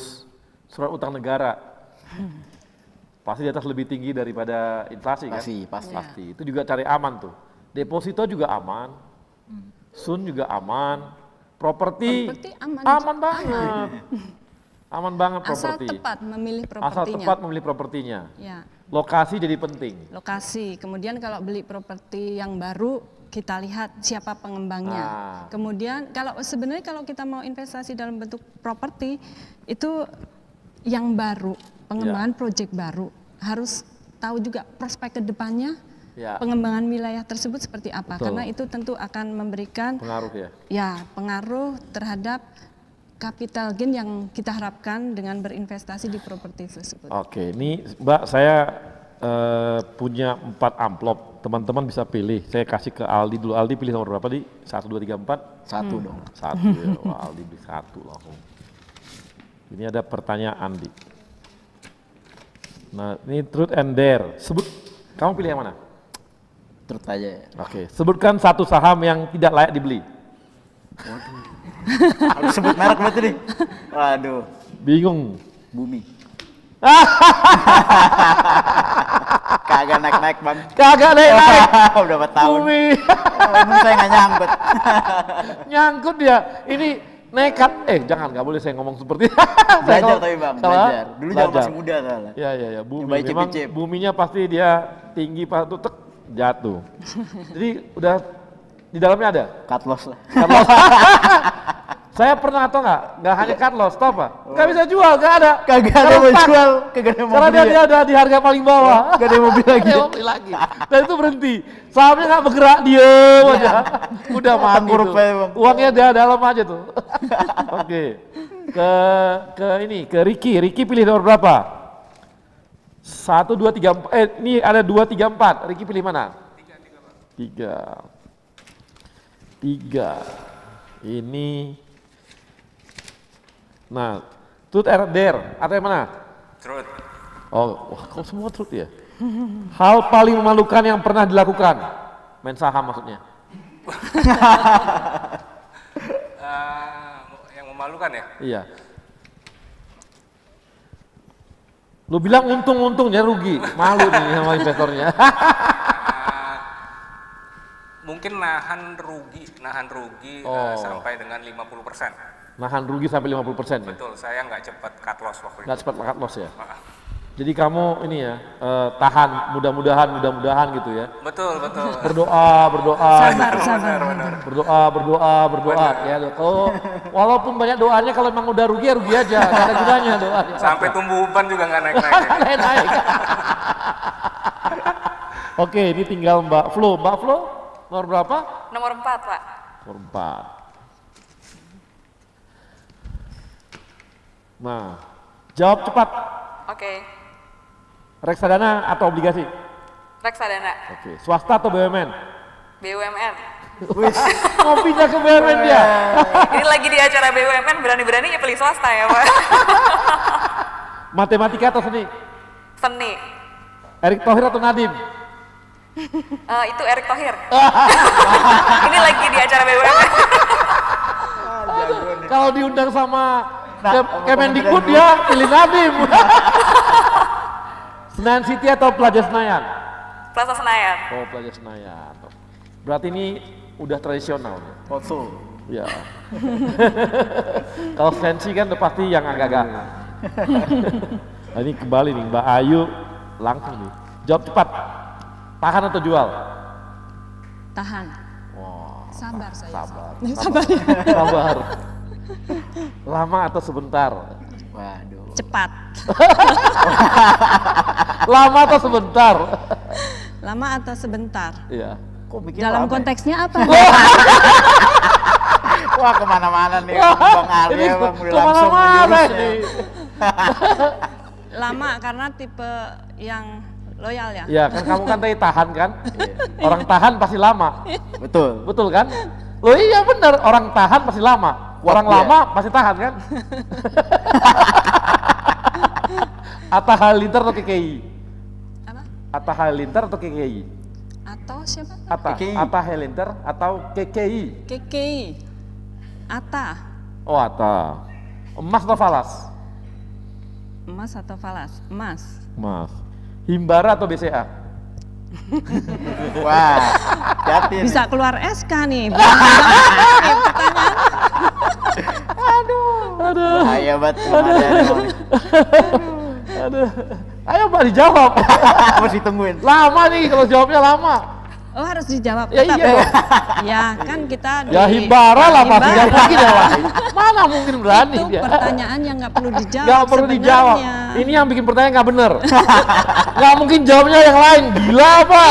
surat utang negara. Pasti di atas lebih tinggi daripada inflasi kan? Pasti. Itu juga cari aman tuh. Deposito juga aman, Sun juga aman, properti aman banget, aman banget properti. Asal tepat memilih propertinya. Asal tepat memilih propertinya. Ya. Lokasi jadi penting. Lokasi, kemudian kalau beli properti yang baru kita lihat siapa pengembangnya. Kemudian sebenarnya kalau kita mau investasi dalam bentuk properti itu yang baru, pengembangan proyek baru harus tahu juga prospek ke depannya. Pengembangan wilayah tersebut seperti apa? Karena itu tentu akan memberikan pengaruh terhadap capital gain yang kita harapkan dengan berinvestasi di properti tersebut. Oke, ini Mbak saya punya 4 amplop, teman-teman bisa pilih. Saya kasih ke Aldi dulu. Aldi pilih nomor berapa di? 1, 2, 3, 4? 1 dong. 1 ya, wah Aldi beli 1 langsung. Ini ada pertanyaan di. Nah, ini truth and dare. Sebut, kamu pilih yang mana? Truth aja ya. Oke, sebutkan satu saham yang tidak layak dibeli. Harus sebut merek berarti nih. Waduh. Bingung. Bumi. Kagak naik-naik, Bang. Kagak naik-naik. Udah berapa tahun. Bumi. Ini saya nggak nyangkut. Nyangkut dia. Ini nekat. Jangan, nggak boleh saya ngomong seperti itu. Belajar tapi Bang, belajar. Dulu jangan masih muda soalnya. Iya. Bumi. Memang buminya pasti dia tinggi, Pak, tuh jatuh. Jadi udah di dalamnya ada cut loss lah. Saya pernah atau nggak hanya cut loss, stop Pak. Nggak bisa jual, nggak ada. Kagak ada mau jual, kagak ada mau beli. Karena dia udah di harga paling bawah. Nggak ada mau beli lagi. Dan itu berhenti. Sahamnya nggak bergerak, diem aja. Udah mati tuh. Uangnya dia dalam aja tuh. Oke. Ke Ricky. Ricky pilih nomor berapa? 1, 2, 3, 4. Ini ada 2, 3, 4. Ricky pilih mana? 3. Ini. Nah, truth or dare? Atau yang mana? Truth. Oh, wah, kok semua truth ya? Hal paling memalukan yang pernah dilakukan? Main saham maksudnya. Yang memalukan ya? Iya. Lu bilang untung-untungnya rugi, malu nih sama investornya. Mungkin nahan rugi sampai dengan 50%. Nahan rugi sampai 50% ya? Betul, saya nggak cepat cut loss waktu itu. Nggak cepat cut loss ya? Jadi kamu ini ya, tahan, mudah-mudahan gitu ya? Betul. Berdoa. Sabar. Berdoa. Ya, kalau walaupun banyak doanya, kalau memang udah rugi ya rugi aja, nggak ada gunanya doa. Sampai tumbuh uban juga nggak naik-naik. Oke, ini tinggal Mbak Flo. Mbak Flo, nomor berapa? Nomor 4, Pak. Nomor 4. Nah, jawab cepat. Oke. Reksadana atau obligasi? Reksadana. Oke, swasta atau BUMN? BUMN. Mau pindah ke BUMN dia. Ini lagi di acara BUMN, berani-beraninya pilih swasta ya Pak. Matematika atau seni? Seni. Erick Thohir atau Nadiem? Itu Erick Thohir. Ini lagi di acara BUMN. Kalau diundang sama Kemendikbud dia pilih Nadiem. Senayan City atau Plaza Senayan? Plaza Senayan. Oh, Plaza Senayan. Berarti ini udah tradisional. Foto. Ya. Kalau fancy kan udah pasti yang agak-agak. Nah, ini kembali nih Mbak Ayu langsung nih. Jawab cepat. Tahan atau jual? Tahan. Wow. Sabar saya. Sabar. Sabar. Sabar. Lama atau sebentar? Waduh. Cepat. Lama atau sebentar? Lama atau sebentar? Iya. Kok bikin dalam lama? Konteksnya apa? Wah, kemana-mana nih Bang Arya, Bang udah langsung menjurus ya. Lama karena tipe yang loyal ya? Iya, kan kamu kan tadi tahan kan? Orang tahan pasti lama. Betul. Betul kan? Loh iya bener, orang tahan pasti lama. Orang lama pasti tahan kan? Atta Halilintar atau KKI? Apa? Atta Halilintar atau KKI? Atau siapa? Atta Halilintar atau KKI? KKI. Atta. Oh Atta. Emas atau falas? Emas atau falas? Emas. Emas. Himbara atau BCA? Wah, hati bisa keluar SK nih. Aduh. Bahaya banget. Aduh. Ayo Mbak dijawab. Harus ditungguin. Lama nih kalau jawabnya lama. Oh harus dijawab. Ya iya dong. Ya kan kita ya Himbara lah pasti jawab lagi jawab. Mana mungkin berani itu dia. Pertanyaan yang nggak perlu dijawab. Nggak perlu dijawab. Ini yang bikin pertanyaan nggak bener. Nggak mungkin jawabnya yang lain. Gila apa?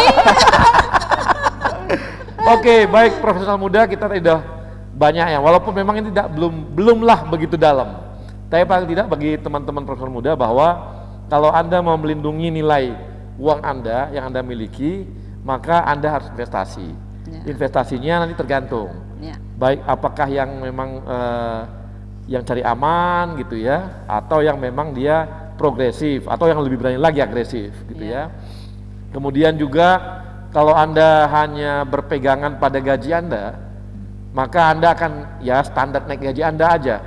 Oke, baik profesional muda kita sudah banyak ya. Walaupun memang ini belumlah begitu dalam. Tapi paling tidak bagi teman-teman profesional muda bahwa kalau Anda mau melindungi nilai uang Anda yang Anda miliki, maka Anda harus investasi. Ya. Investasinya nanti tergantung. Ya. Baik apakah yang memang yang cari aman gitu ya, atau yang memang dia progresif, atau yang lebih berani lagi agresif gitu ya. Kemudian juga kalau Anda hanya berpegangan pada gaji Anda, maka Anda akan ya standar naik gaji Anda aja.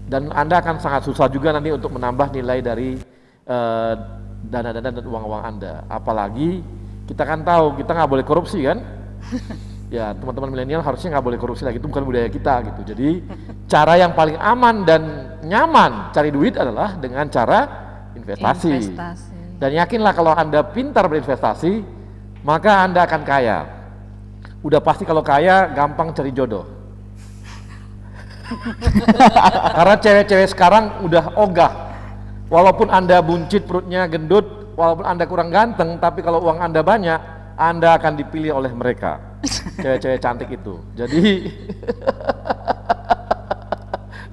Dan Anda akan sangat susah juga nanti untuk menambah nilai dari dana-dana dan uang-uang Anda. Apalagi kita kan tahu kita nggak boleh korupsi kan? Ya teman-teman milenial harusnya nggak boleh korupsi lagi, itu bukan budaya kita gitu. Jadi cara yang paling aman dan nyaman cari duit adalah dengan cara investasi. Dan yakinlah kalau Anda pintar berinvestasi, maka Anda akan kaya. Udah pasti kalau kaya gampang cari jodoh. Karena cewek-cewek sekarang udah ogah. Walaupun Anda buncit perutnya gendut, walaupun Anda kurang ganteng, tapi kalau uang Anda banyak, Anda akan dipilih oleh mereka. Cewek-cewek cantik itu.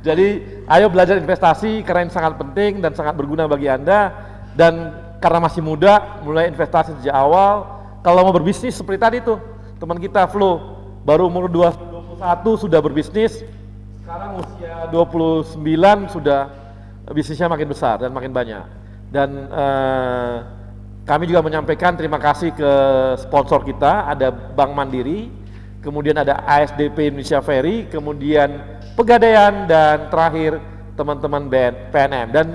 Jadi ayo belajar investasi karena ini sangat penting dan sangat berguna bagi Anda. Dan karena masih muda, mulai investasi sejak awal. Kalau mau berbisnis seperti tadi tuh, teman kita Flo, baru umur 21 sudah berbisnis. Sekarang usia 29 sudah bisnisnya makin besar dan makin banyak. Dan kami juga menyampaikan terima kasih ke sponsor kita, ada Bank Mandiri, kemudian ada ASDP Indonesia Ferry, kemudian Pegadaian, dan terakhir teman-teman PNM. Dan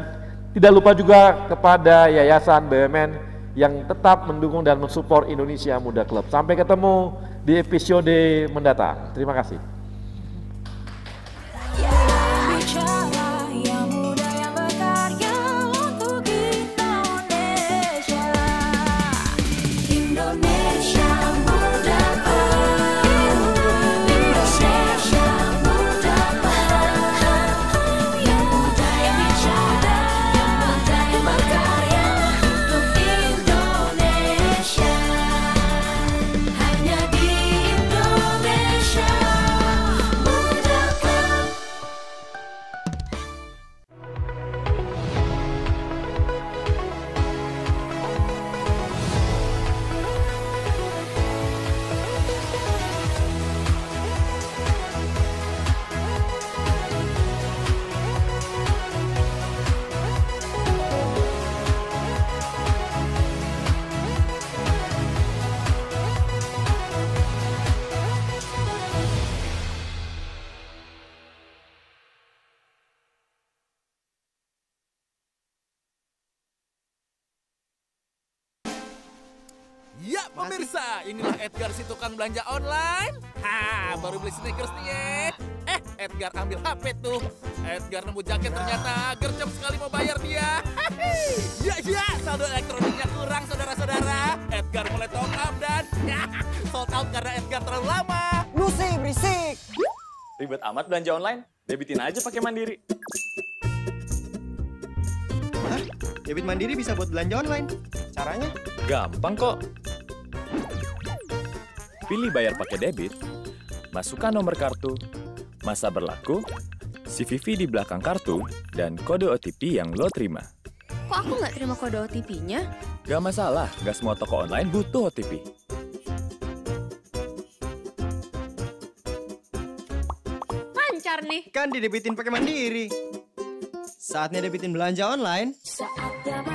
tidak lupa juga kepada Yayasan BUMN yang tetap mendukung dan mensupport Indonesia Muda Club. Sampai ketemu di episode mendatang. Terima kasih. Hanya di Indonesia. Ya pemirsa, inilah Edgar si tukang belanja online. Baru beli sneakers nih ya. Edgar ambil HP tuh. Edgar nemu jaket ternyata gercep sekali mau bayar dia. Ya, saldo elektroniknya kurang saudara-saudara. Edgar mulai top up dan sold out karena Edgar terlalu lama. Lucy berisik. Ribet amat belanja online? Debitin aja pakai Mandiri. Hah? Debit Mandiri bisa buat belanja online? Caranya? Gampang kok. Pilih bayar pakai debit, masukkan nomor kartu, masa berlaku, CVV di belakang kartu, dan kode OTP yang lo terima. Kok aku nggak terima kode OTP-nya? Gak masalah, gak semua toko online butuh OTP. Lancar nih. Kan didebitin pakai Mandiri. Saatnya debitin belanja online. Saatnya